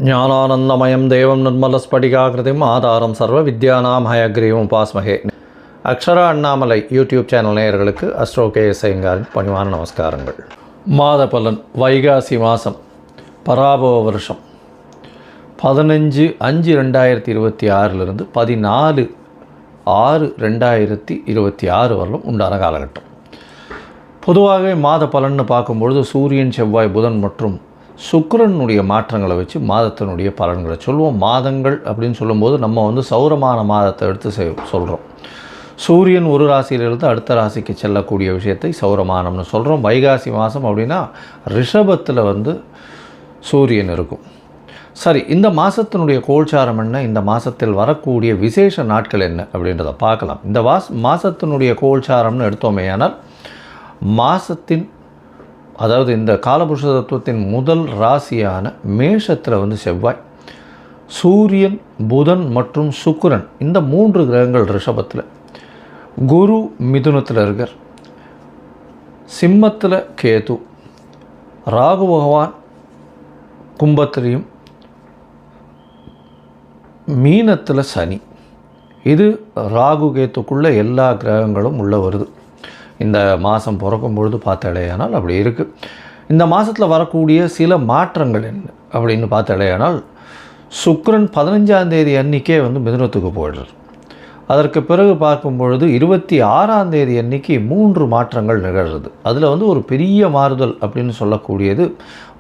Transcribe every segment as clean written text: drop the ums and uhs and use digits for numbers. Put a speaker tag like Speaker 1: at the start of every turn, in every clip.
Speaker 1: ஞானானந்தமயம் தேவம் நிர்மலஸ்படிகாகிருதிம் ஆதாரம் சர்வ வித்யானாம் ஹயக்ரீவம் உபாஸ்மகே. அக்ஷரா அண்ணாமலை யூடியூப் சேனல் நேயர்களுக்கு அஸ்ட்ரோ கேஎஸ் ஐயங்காரின் பணிவான நமஸ்காரங்கள். மாத பலன் வைகாசி மாதம் பராபவ வருஷம் 15/5/2026 14/6/2026 வரலும் உண்டான காலகட்டம். பொதுவாகவே மாத பலன்னு பார்க்கும்பொழுது சூரியன், செவ்வாய், புதன் மற்றும் சுக்கிரனுடைய மாற்றங்களை வச்சு மாதத்தினுடைய பலன்களை சொல்லுவோம். மாதங்கள் அப்படின்னு சொல்லும்போது நம்ம சௌரமான மாதத்தை எடுத்து சொல்கிறோம். சூரியன் ஒரு ராசியிலிருந்து அடுத்த ராசிக்கு செல்லக்கூடிய விஷயத்தை சௌரமானம்னு சொல்கிறோம். வைகாசி மாதம் அப்படின்னா ரிஷபத்தில் சூரியன் இருக்கும். சரி, இந்த மாதத்தினுடைய கோல்சாரம் என்ன, இந்த மாதத்தில் வரக்கூடிய விசேஷ நாட்கள் என்ன அப்படின்றத பார்க்கலாம். இந்த மாதத்தினுடைய கோல்சாரம்னு எடுத்தோமே ஆனால் மாதத்தின் அதாவது இந்த காலபுருஷ தத்துவத்தின் முதல் ராசியான மேஷத்தில் செவ்வாய், சூரியன், புதன் மற்றும் சுக்கிரன் இந்த 3 கிரகங்கள் ரிஷபத்தில், குரு மிதுனத்தில் இருக்கார், சிம்மத்தில் கேது, ராகு பகவான் கும்பத்திலையும், மீனத்தில் சனி. இது ராகு கேத்துக்குள்ளே எல்லா கிரகங்களும் உள்ளே வருது. இந்த மாதம் பிறக்கும் பொழுது பார்த்தாலேயானால் அப்படி இருக்குது. இந்த மாதத்தில் வரக்கூடிய சில மாற்றங்கள் என்ன அப்படின்னு பார்த்தாலேயானால் சுக்கிரன் 15ஆம் தேதி அன்றைக்கே மிதுனத்துக்கு போயிடுறார். அதற்கு பிறகு பார்க்கும் பொழுது 26ஆம் தேதி அன்றைக்கி 3 மாற்றங்கள் நிகழ்கிறது. அதில் ஒரு பெரிய மாறுதல் அப்படின்னு சொல்லக்கூடியது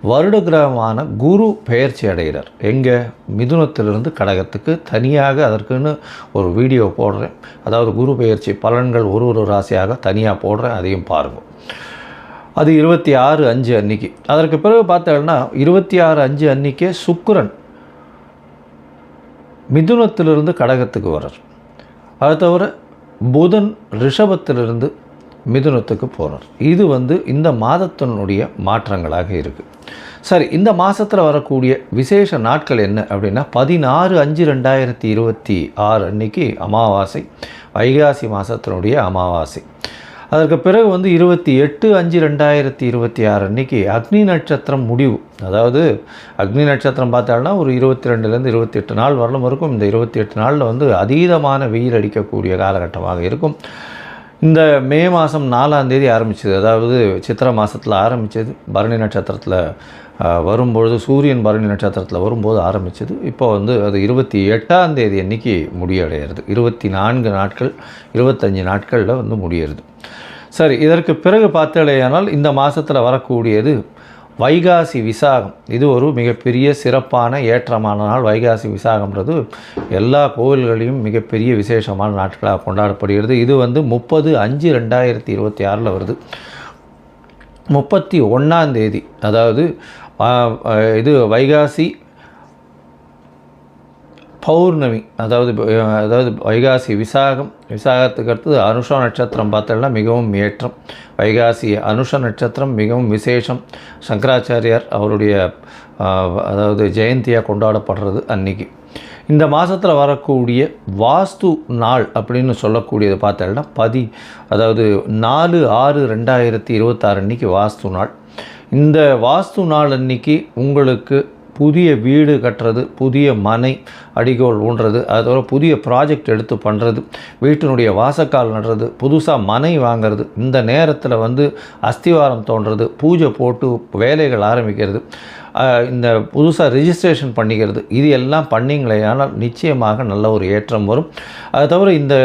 Speaker 1: வருட கிரகமான குரு பெயர்ச்சி அடைகிறார். எங்கே? மிதுனத்திலிருந்து கடகத்துக்கு. தனியாக அதற்குன்னு ஒரு வீடியோ போடுறேன். அதாவது குரு பெயர்ச்சி பலன்கள் ஒரு ராசியாக தனியாக போடுறேன், அதையும் பாருங்கள். அது 26/5 அன்றைக்கி. அதற்கு பிறகு பார்த்தோம்னா 26/5 அன்றைக்கே சுக்கிரன் மிதுனத்திலிருந்து கடகத்துக்கு வர்றார். அது தவிர புதன் ரிஷபத்திலிருந்து மிதுனத்துக்கு போகிறார். இது இந்த மாதத்தினுடைய மாற்றங்களாக இருக்குது. சரி, இந்த மாதத்தில் வரக்கூடிய விசேஷ நாட்கள் என்ன அப்படின்னா 16/5/2026 அன்றைக்கி அமாவாசை, வைகாசி மாதத்தினுடைய அமாவாசை. அதற்கு பிறகு 28/5/2026 அன்றைக்கி அக்னி நட்சத்திரம் முடிவு. அதாவது அக்னி நட்சத்திரம் பார்த்தாலும் ஒரு 22லேருந்து 28 நாள் வரலும் இருக்கும். இந்த 28 நாளில் அதீதமான வெயில் அடிக்கக்கூடிய காலகட்டமாக இருக்கும். இந்த மே மாதம் 4ஆம் தேதி ஆரம்பிச்சது, அதாவது சித்திரை மாதத்தில் ஆரம்பித்தது, பரணி நட்சத்திரத்தில் வரும்பொழுது, சூரியன் பரணி நட்சத்திரத்தில் வரும்போது ஆரம்பித்தது. இப்போ அது 28ஆம் தேதி அன்றைக்கி முடிவடைகிறது. 24 நாட்கள் 25 நாட்களில் முடியறது. சரி, இதற்கு பிறகு பார்த்தாலேயானால் இந்த மாதத்தில் வரக்கூடியது வைகாசி விசாகம். இது ஒரு மிகப்பெரிய சிறப்பான ஏற்றமான நாள். வைகாசி விசாகம்ன்றது எல்லா கோவில்களையும் மிகப்பெரிய விசேஷமான நாட்களாக கொண்டாடப்படுகிறது. இது 30/5/2026 வருது. 31ஆம் தேதி, அதாவது இது வைகாசி பௌர்ணமி, அதாவது வைகாசி விசாகத்துக்கு அடுத்தது அனுஷ நட்சத்திரம் பார்த்தோம்னா மிகவும் ஏற்றம். வைகாசி அனுஷ நட்சத்திரம் மிகவும் விசேஷம். சங்கராச்சாரியார் அவருடைய அதாவது ஜெயந்தியாக கொண்டாடப்படுறது அன்றைக்கி. இந்த மாதத்தில் வரக்கூடிய வாஸ்து நாள் அப்படின்னு சொல்லக்கூடியது பார்த்தோம்னா அதாவது 4/6/2026 அன்றைக்கி வாஸ்து நாள். இந்த வாஸ்து நாள் அன்றைக்கி உங்களுக்கு புதிய வீடு கட்டுறது, புதிய மனை அடிகோல் ஊன்றது, அதோட புதிய ப்ராஜெக்ட் எடுத்து பண்ணுறது, வீட்டினுடைய வாசக்கால் நடுறது, புதுசாக மனை வாங்கிறது, இந்த நேரத்தில் அஸ்திவாரம் தோன்றது, பூஜை போட்டு வேலைகள் ஆரம்பிக்கிறது, இந்த புதுசாக ரிஜிஸ்ட்ரேஷன் பண்ணிக்கிறது, இது எல்லாம் பண்ணிங்களே ஆனால் நிச்சயமாக நல்ல ஒரு ஏற்றம் வரும். அது தவிர இந்த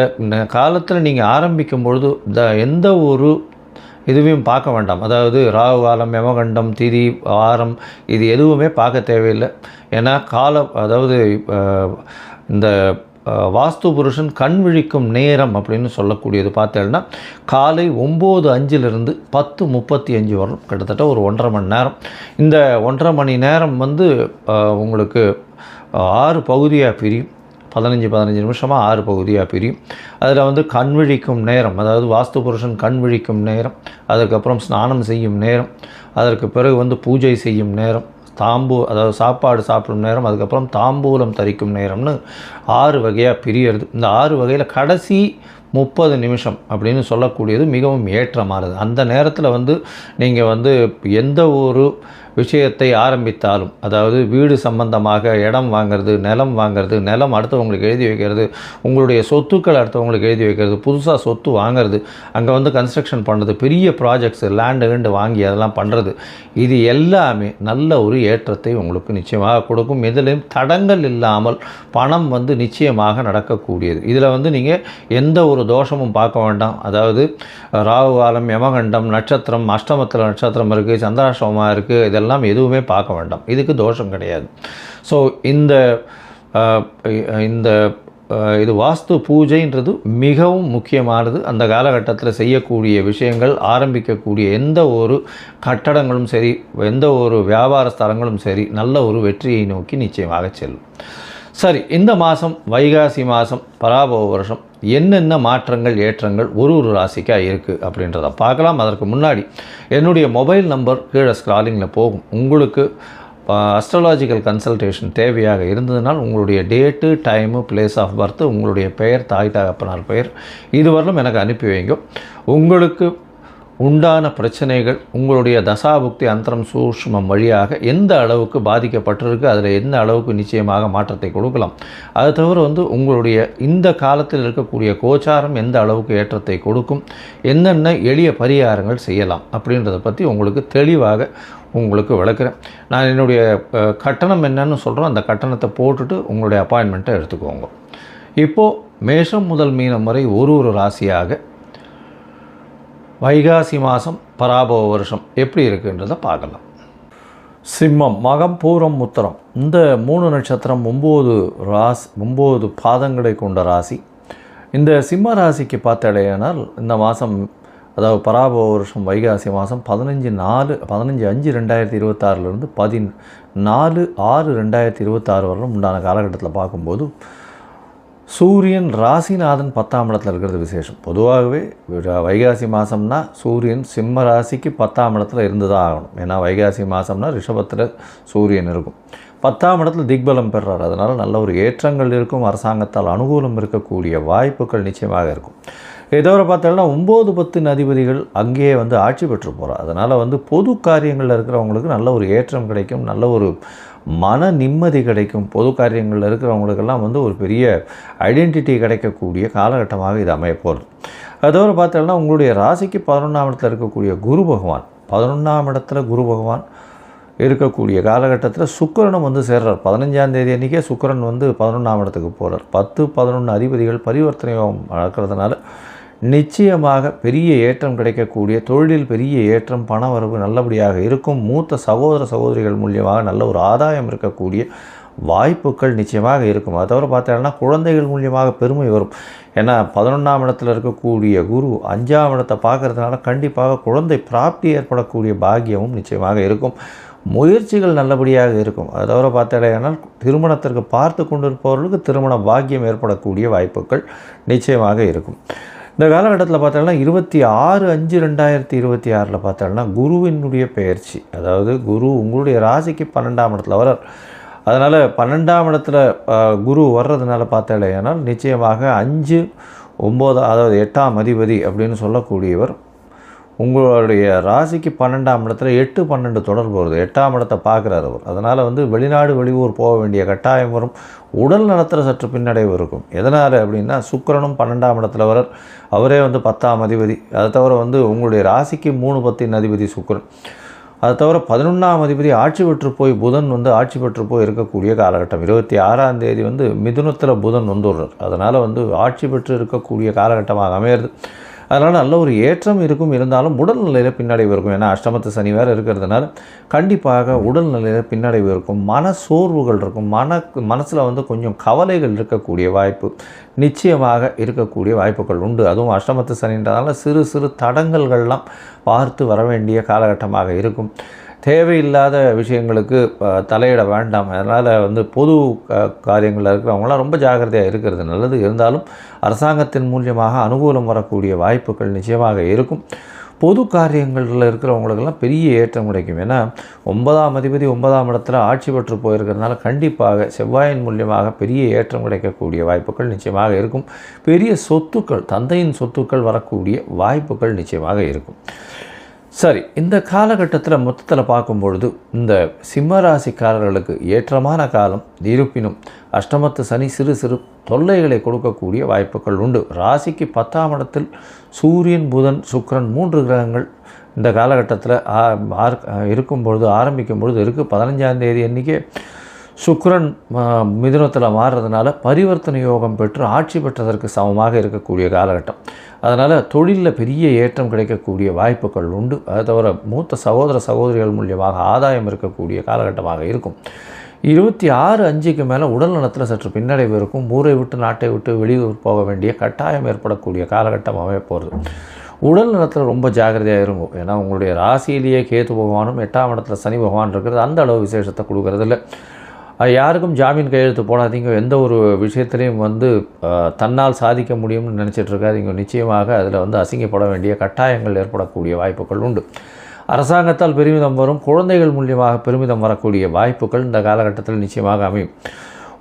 Speaker 1: காலத்தில் நீங்கள் ஆரம்பிக்கும் பொழுது எந்த ஒரு இதுவையும் பார்க்க வேண்டாம். அதாவது ராகு காலம், யமகண்டம், திதி, வாரம் இது எதுவுமே பார்க்க தேவையில்லை. ஏன்னா அதாவது இந்த வாஸ்து புருஷன் கண் விழிக்கும் நேரம் அப்படின்னு சொல்லக்கூடியது பார்த்தேன்னா காலை 9:05 10:35 வரும். கிட்டத்தட்ட ஒரு 1.5 மணி நேரம். இந்த 1.5 மணி நேரம் உங்களுக்கு 6 பகுதியாக பிரியும். 15 நிமிஷமாக 6 பகுதியாக பிரியும். அதில் கண் விழிக்கும் நேரம், அதாவது வாஸ்து புருஷன் கண் விழிக்கும் நேரம், அதுக்கப்புறம் ஸ்நானம் செய்யும் நேரம், அதற்கு பிறகு பூஜை செய்யும் நேரம், அதாவது சாப்பாடு சாப்பிடும் நேரம், அதுக்கப்புறம் தாம்பூலம் தரிக்கும் நேரம்னு 6 வகையாக பிரியறது. இந்த 6 வகையில் கடைசி 30 நிமிஷம் அப்படின்னு சொல்லக்கூடியது மிகவும் ஏற்றமானது. அந்த நேரத்தில் நீங்கள் எந்த ஒரு விஷயத்தை ஆரம்பித்தாலும், அதாவது வீடு சம்பந்தமாக இடம் வாங்கிறது, நிலம் வாங்கிறது, நிலம் அடுத்தவங்களுக்கு எழுதி வைக்கிறது, உங்களுடைய சொத்துக்கள் அடுத்தவங்களுக்கு எழுதி வைக்கிறது, புதுசாக சொத்து வாங்கிறது, அங்கே வந்து கன்ஸ்ட்ரக்ஷன் பண்ணுறது, பெரிய ப்ராஜெக்ட்ஸு லேண்டு வாங்கி அதெல்லாம் பண்ணுறது, இது எல்லாமே நல்ல ஒரு ஏற்றத்தை உங்களுக்கு நிச்சயமாக கொடுக்கும். இதிலும் தடங்கள் இல்லாமல் பணம் வந்து நிச்சயமாக நடக்கக்கூடியது. இதில் வந்து நீங்கள் எந்த ஒரு தோஷமும் பார்க்க வேண்டாம். அதாவது ராகு காலம், யமகண்டம், நட்சத்திரம், அஷ்டமத்தில் நட்சத்திரம் இருக்குது, சந்திராஷ்டமமாக இருக்குது, இதெல்லாம் எதுவுமே பார்க்க வேண்டாம். இதுக்கு தோஷம் கிடையாது. ஸோ இது வாஸ்து பூஜைன்றது மிகவும் முக்கியமானது. அந்த காலகட்டத்தில் செய்யக்கூடிய விஷயங்கள், ஆரம்பிக்கக்கூடிய எந்த ஒரு கட்டடங்களும் சரி, எந்த ஒரு வியாபார ஸ்தலங்களும் சரி, நல்ல ஒரு வெற்றியை நோக்கி நிச்சயமாக செல்லும். சரி, இந்த மாதம் வைகாசி மாதம் பராபவ வருஷம் என்னென்ன மாற்றங்கள் ஏற்றங்கள் ஒரு ராசிக்காக இருக்குது அப்படின்றத பார்க்கலாம். அதற்கு முன்னாடி என்னுடைய மொபைல் நம்பர் கீழே ஸ்க்ராலிங்கில் போகும். உங்களுக்கு அஸ்ட்ராலாஜிக்கல் கன்சல்டேஷன் தேவையாக இருந்ததுனால் உங்களுடைய date, time, place of birth, உங்களுடைய பெயர், தாய் தகப்பனார் பெயர் இதுவரையிலும் எனக்கு அனுப்பி வைங்க. உங்களுக்கு உண்டான பிரச்சனைகள் உங்களுடைய தசாபுக்தி அந்தரம் சூஷ்மம் வழியாக எந்த அளவுக்கு பாதிக்கப்பட்டிருக்கு, அதில் எந்த அளவுக்கு நிச்சயமாக மாற்றத்தை கொடுக்கலாம், அது தவிர வந்து உங்களுடைய இந்த காலத்தில் இருக்கக்கூடிய கோச்சாரம் எந்த அளவுக்கு ஏற்றத்தை கொடுக்கும், என்னென்ன எளிய பரிகாரங்கள் செய்யலாம் அப்படின்றத பற்றி உங்களுக்கு தெளிவாக உங்களுக்கு விளக்குறேன். நான் என்னுடைய கட்டணம் என்னன்னு சொல்கிறோம், அந்த கட்டணத்தை போட்டுட்டு உங்களுடைய அப்பாயின்மெண்ட்டை எடுத்துக்கோங்க. இப்போது மேஷம் முதல் மீனம் வரை ஒரு ராசியாக வைகாசி மாதம் பராபவ வருஷம் எப்படி இருக்குன்றதை பார்க்கலாம். சிம்மம், மகம், பூரம், உத்தரம் இந்த 3 நட்சத்திரம் 9 பாதங்களை கொண்ட ராசி. இந்த சிம்ம ராசிக்கு பார்த்தாலேயானால் இந்த மாதம், அதாவது பராபவ வருஷம் வைகாசி மாதம் 15/5/2026 14/6/2026 வரலும் உண்டான காலகட்டத்தில் பார்க்கும்போது சூரியன் ராசிநாதன் 10ஆம் இடத்துல இருக்கிறது விசேஷம். பொதுவாகவே வைகாசி மாதம்னா சூரியன் சிம்ம ராசிக்கு 10ஆம் இடத்துல இருந்து தான் ஆகணும். ஏன்னா வைகாசி மாதம்னா ரிஷபத்தில் சூரியன் இருக்கும், 10ஆம் இடத்துல திக்பலம் பெறுறார். அதனால் நல்ல ஒரு ஏற்றங்கள் இருக்கும், அரசாங்கத்தால் அனுகூலம் இருக்கக்கூடிய வாய்ப்புகள் நிச்சயமாக இருக்கும். இதோட பார்த்தோம்னா 9-10 அதிபதிகள் அங்கேயே வந்து ஆட்சி பெற்று போகிறார். அதனால் வந்து பொது காரியங்களில் இருக்கிறவங்களுக்கு நல்ல ஒரு ஏற்றம் கிடைக்கும், நல்ல ஒரு மன நிம்மதி கிடைக்கும். பொது காரியங்களில் இருக்கிறவங்களுக்கெல்லாம் வந்து ஒரு பெரிய ஐடென்டிட்டி கிடைக்கக்கூடிய காலகட்டமாக இது அமைய போகிறது. அதோடு பார்த்தோம்னா உங்களுடைய ராசிக்கு 11ஆம் இடத்துல இருக்கக்கூடிய குரு பகவான், 11ஆம் இடத்துல குரு பகவான் இருக்கக்கூடிய காலகட்டத்தில் சுக்கிரனும் வந்து சேர்றார். 15ஆம் தேதி அன்றைக்கே சுக்கிரன் வந்து 11ஆம் இடத்துக்கு போகிறார். 10-11 அதிபதிகள் பரிவர்த்தனையும் நடக்கிறதுனால நிச்சயமாக பெரிய ஏற்றம் கிடைக்கக்கூடிய, தொழிலில் பெரிய ஏற்றம், பண வரவு நல்லபடியாக இருக்கும். மூத்த சகோதர சகோதரிகள் மூலியமாக நல்ல ஒரு ஆதாயம் இருக்கக்கூடிய வாய்ப்புகள் நிச்சயமாக இருக்கும். அதை தவிர பார்த்தோம்னா குழந்தைகள் மூலியமாக பெருமை வரும். ஏன்னா 11ஆம் இடத்துல இருக்கக்கூடிய குரு 5ஆம் இடத்தை பார்க்கறதுனால கண்டிப்பாக குழந்தை பிராப்தி ஏற்படக்கூடிய பாக்கியமும் நிச்சயமாக இருக்கும். முயற்சிகள் நல்லபடியாக இருக்கும். அதை தவிர பார்த்தாலேயானால் திருமணத்திற்கு பார்த்து கொண்டிருப்பவர்களுக்கு திருமண பாக்கியம் ஏற்படக்கூடிய வாய்ப்புகள் நிச்சயமாக இருக்கும். இந்த காலகட்டத்தில் பார்த்தோம்னா 26/5/2026 பார்த்தோம்னா குருவினுடைய பெயர்ச்சி, அதாவது குரு உங்களுடைய ராசிக்கு 12ஆம் இடத்துல வரார். அதனால் 12ஆம் இடத்துல குரு வர்றதுனால பார்த்தாலேயானால் நிச்சயமாக 5, 9 அதாவது 8ஆம் அதிபதி அப்படின்னு சொல்லக்கூடியவர் உங்களுடைய ராசிக்கு 12ஆம் இடத்துல 8-12 தொடர்பு வருது. 8ஆம் இடத்தை பார்க்குறாரு அவர். அதனால் வந்து வெளிநாடு வெளியூர் போக வேண்டிய கட்டாயம் வரும். உடல் நலத்தில் சற்று பின்னடைவு இருக்கும். எதனால் அப்படின்னா சுக்கிரனும் 12ஆம் இடத்துல வரார். அவரே வந்து 10ஆம் அதிபதி. அதை தவிர வந்து உங்களுடைய ராசிக்கு 3-10 அதிபதி சுக்கிரன். அதை தவிர 11ஆம் அதிபதி ஆட்சி பெற்று போய் புதன் வந்து ஆட்சி பெற்று போய் இருக்கக்கூடிய காலகட்டம். 26ஆம் தேதி வந்து மிதுனத்தில் புதன் வந்துடுறார். அதனால் வந்து ஆட்சி பெற்று இருக்கக்கூடிய காலகட்டமாக அமையிறது. அதனால் நல்ல ஒரு ஏற்றம் இருக்கும். இருந்தாலும் உடல்நிலையில் பின்னடைவு இருக்கும். ஏன்னா அஷ்டமத்து சனி வேறு இருக்கிறதுனால கண்டிப்பாக உடல்நிலையில் பின்னடைவு இருக்கும். மன சோர்வுகள் இருக்கும். மனசில் வந்து கொஞ்சம் கவலைகள் இருக்கக்கூடிய வாய்ப்பு நிச்சயமாக இருக்கக்கூடிய வாய்ப்புகள் உண்டு. அதுவும் அஷ்டமத்து சனின்றதால சிறு சிறு தடங்கல்கள்லாம் பார்த்து வர வேண்டிய காலகட்டமாக இருக்கும். தேவையில்லாத விஷயங்களுக்கு தலையிட வேண்டாம். அதனால் வந்து பொது காரியங்களில் இருக்கிறவங்களாம் ரொம்ப ஜாக்கிரதையாக இருக்கிறது நல்லது. இருந்தாலும் அரசாங்கத்தின் மூலியமாக அனுகூலம் வரக்கூடிய வாய்ப்புகள் நிச்சயமாக இருக்கும். பொது காரியங்களில் இருக்கிறவங்களுக்கெல்லாம் பெரிய ஏற்றம் கிடைக்கும். ஏன்னா 9ஆம் அதிபதி 9ஆம் இடத்துல ஆட்சி பெற்று போயிருக்கிறதுனால கண்டிப்பாக செவ்வாயின் மூலியமாக பெரிய ஏற்றம் கிடைக்கக்கூடிய வாய்ப்புகள் நிச்சயமாக இருக்கும். பெரிய சொத்துக்கள், தந்தையின் சொத்துக்கள் வரக்கூடிய வாய்ப்புகள் நிச்சயமாக இருக்கும். சரி, இந்த காலகட்டத்தில் மொத்தத்தில் பார்க்கும்பொழுது இந்த சிம்ம ராசிக்காரர்களுக்கு ஏற்றமான காலம். இருப்பினும் அஷ்டமத்து சனி சிறு சிறு தொல்லைகளை கொடுக்கக்கூடிய வாய்ப்புகள் உண்டு. ராசிக்கு 10ஆம் இடத்தில் சூரியன், புதன், சுக்கிரன் 3 கிரகங்கள் இந்த காலகட்டத்தில் இருக்கும்பொழுது ஆரம்பிக்கும் பொழுது இருக்குது. 15ஆம் தேதி அன்றைக்கே சுக்கிரன் மிதுனத்தில் மாறுறதுனால பரிவர்த்தனை யோகம் பெற்று ஆட்சி பெற்றதற்கு சமமாக இருக்கக்கூடிய காலகட்டம். அதனால் தொழிலில் பெரிய ஏற்றம் கிடைக்கக்கூடிய வாய்ப்புகள் உண்டு. அதை தவிர மூத்த சகோதர சகோதரிகள் மூலியமாக ஆதாயம் இருக்கக்கூடிய காலகட்டமாக இருக்கும். 26/5க்கு மேலே உடல் நலத்தில் சற்று பின்னடைவு இருக்கும். ஊரை விட்டு நாட்டை விட்டு வெளியூர் போக வேண்டிய கட்டாயம் ஏற்படக்கூடிய காலகட்டம் அமைய போகிறது. உடல் நலத்தில் ரொம்ப ஜாக்கிரதையாக இருக்கும். ஏன்னா உங்களுடைய ராசியிலேயே கேது பகவானும் 8ஆம் இடத்துல சனி பகவான் இருக்கிறது அந்த அளவு விசேஷத்தை கொடுக்கறதில்ல. யாருக்கும் ஜாமீன் கையெழுத்து போடாதீங்க. எந்த ஒரு விஷயத்துலையும் தன்னால் சாதிக்க முடியும்னு நினச்சிட்ருக்காதீங்க. நிச்சயமாக அதில் அசிங்கப்பட வேண்டிய கட்டாயங்கள் ஏற்படக்கூடிய வாய்ப்புகள் உண்டு. அரசாங்கத்தால் பெருமிதம் வரும். குழந்தைகள் மூலியமாக பெருமிதம் வரக்கூடிய வாய்ப்புகள் இந்த காலகட்டத்தில் நிச்சயமாக அமையும்.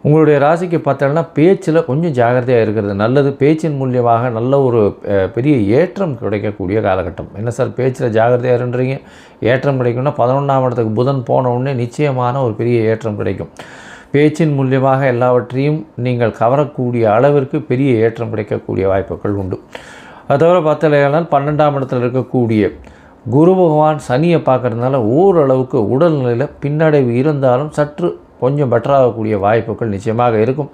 Speaker 1: உங்களுடைய ராசிக்கு பார்த்தோம்னா பேச்சில் கொஞ்சம் ஜாகிரதையாக இருக்கிறது நல்லது. பேச்சின் மூலியமாக நல்ல ஒரு பெரிய ஏற்றம் கிடைக்கக்கூடிய காலகட்டம். என்ன சார் பேச்சில் ஜாகிரதையாக இருன்றீங்க, ஏற்றம் கிடைக்கும்னா 11ஆம் இடத்துக்கு புதன் போன உடனே நிச்சயமான ஒரு பெரிய ஏற்றம் கிடைக்கும். பேச்சின் மூலியமாக எல்லாவற்றையும் நீங்கள் கவரக்கூடிய அளவிற்கு பெரிய ஏற்றம் கிடைக்கக்கூடிய வாய்ப்புகள் உண்டு. அது தவிர பார்த்தலையானால் 12ஆம் இடத்தில் இருக்கக்கூடிய குரு பகவான் சனியை பார்க்குறதுனால ஓரளவுக்கு உடல்நிலையில் பின்னடைவு இருந்தாலும் சற்று கொஞ்சம் பெட்டராகக்கூடிய வாய்ப்புகள் நிச்சயமாக இருக்கும்.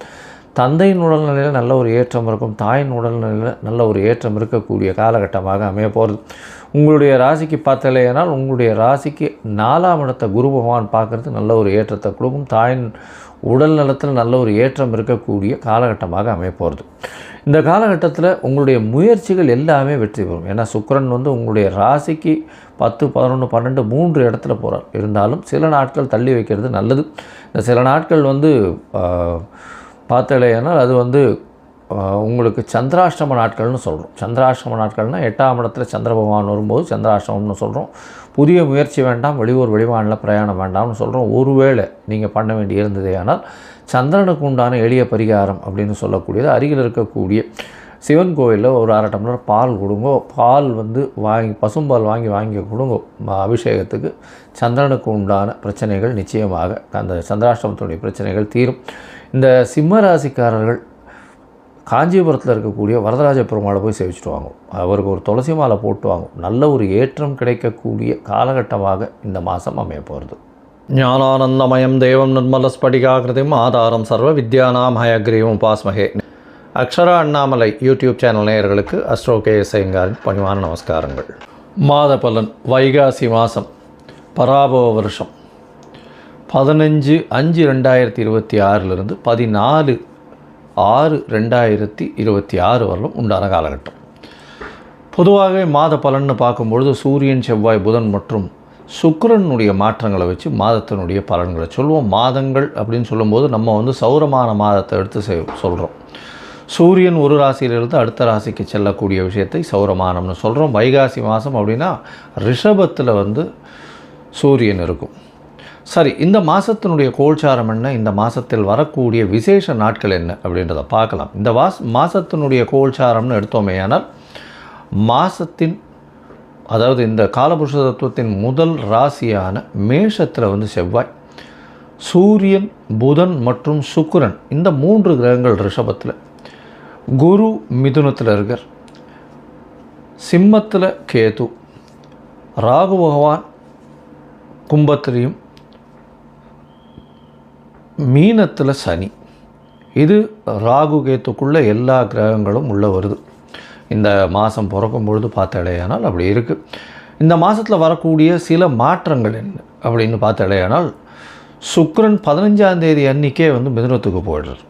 Speaker 1: தந்தையின் உடல்நிலையில் நல்ல ஒரு ஏற்றம் இருக்கும். தாயின் உடல்நிலையில் நல்ல ஒரு ஏற்றம் இருக்கக்கூடிய காலகட்டமாக அமைய போகிறது. உங்களுடைய ராசிக்கு பார்த்தலையானால் உங்களுடைய ராசிக்கு 4ஆம் இடத்தை குரு பகவான் பார்க்குறது நல்ல ஒரு ஏற்றத்தை கொடுக்கும். தாயின் உடல் நலத்தில் நல்ல ஒரு ஏற்றம் இருக்கக்கூடிய காலகட்டமாக அமைய போகிறது. இந்த காலகட்டத்தில் உங்களுடைய முயற்சிகள் எல்லாமே வெற்றி பெறும். ஏன்னா சுக்கிரன் உங்களுடைய ராசிக்கு 10, 11, 12 3 இடத்துல போகிறார். இருந்தாலும் சில நாட்கள் தள்ளி வைக்கிறது நல்லது. இந்த சில நாட்கள் பார்த்தலையானால் அது உங்களுக்கு சந்திராஷ்டம நாட்கள்னு சொல்கிறோம். சந்திராஷ்டம நாட்கள்னால் 8ஆம் இடத்துல சந்திர பகவான் வரும்போது சந்திராஷ்டமம்னு சொல்கிறோம். புதிய முயற்சி வேண்டாம், வெளியூர் வெளிமாநில பிரயாணம் வேண்டாம்னு சொல்கிறோம். ஒருவேளை நீங்கள் பண்ண வேண்டி இருந்ததே ஆனால் சந்திரனுக்கு உண்டான எளிய பரிகாரம் அப்படின்னு சொல்லக்கூடியது அருகில் இருக்கக்கூடிய சிவன் கோயிலில் ஒரு 1/2 டம்ளர் பால் கொடுங்கோ. பால் வாங்கி பசும்பால் வாங்கி கொடுங்கோ அபிஷேகத்துக்கு. சந்திரனுக்கு உண்டான பிரச்சனைகள் நிச்சயமாக அந்த சந்திராஷ்டமத்தினுடைய பிரச்சனைகள் தீரும். இந்த சிம்ம ராசிக்காரர்கள் காஞ்சிபுரத்தில் இருக்கக்கூடிய வரதராஜ பெருமாளை போய் சேவிச்சுட்டு வாங்க. அவருக்கு ஒரு துளசி மாலை போட்டு வாங்க. நல்ல ஒரு ஏற்றம் கிடைக்கக்கூடிய காலகட்டமாக இந்த மாதம் அமைய போகிறது. ஞானானந்தமயம் தேவம் நிர்மலஸ்படிகாகிருதிம் ஆதாரம் சர்வ வித்யானாம் ஹயக்ரீவம் உபாஸ்மஹே. அக்ஷரா அண்ணாமலை யூடியூப் சேனல் நேயர்களுக்கு அஸ்ட்ரோ KS ஐயங்காரின் பணிவான நமஸ்காரங்கள். மாத பலன் வைகாசி மாதம் பராபவ வருஷம் 15/5/2026 14/6/2026 வரலும் உண்டான காலகட்டம். பொதுவாகவே மாத பலன்னு பார்க்கும்பொழுது சூரியன், செவ்வாய், புதன் மற்றும் சுக்கிரனுடைய மாற்றங்களை வச்சு மாதத்தினுடைய பலன்களை சொல்லுவோம். மாதங்கள் அப்படின்னு சொல்லும்போது நம்ம சௌரமான மாதத்தை எடுத்து சொல்கிறோம். சூரியன் ஒரு ராசியிலிருந்து அடுத்த ராசிக்கு செல்லக்கூடிய விஷயத்தை சௌரமானம்னு சொல்கிறோம். வைகாசி மாதம் அப்படின்னா ரிஷபத்தில் சூரியன் இருக்கும். சரி, இந்த மாதத்தினுடைய கோல்சாரம் என்ன, இந்த மாதத்தில் வரக்கூடிய விசேஷ நாட்கள் என்ன அப்படின்றத பார்க்கலாம். இந்த மாதத்தினுடைய கோல்சாரம்னு எடுத்தோமேயானால் மாதத்தின் அதாவது இந்த காலபுருஷ தத்துவத்தின் முதல் ராசியான மேஷத்தில் செவ்வாய், சூரியன், புதன் மற்றும் சுக்கிரன் இந்த 3 கிரகங்கள் ரிஷபத்தில், குரு மிதுனத்தில் இருக்கார், சிம்மத்தில் கேது, ராகு பகவான் கும்பத்திலையும், மீனத்தில் சனி. இது ராகு கேத்துக்குள்ளே எல்லா கிரகங்களும் உள்ளே வருது. இந்த மாதம் பிறக்கும் பொழுது பார்த்தாலேயானால் அப்படி இருக்குது. இந்த மாதத்தில் வரக்கூடிய சில மாற்றங்கள் என்ன அப்படின்னு பார்த்தாலேயானால் சுக்கிரன் 15ஆம் தேதி அன்றைக்கே மிதுனத்துக்கு போயிடுறார்.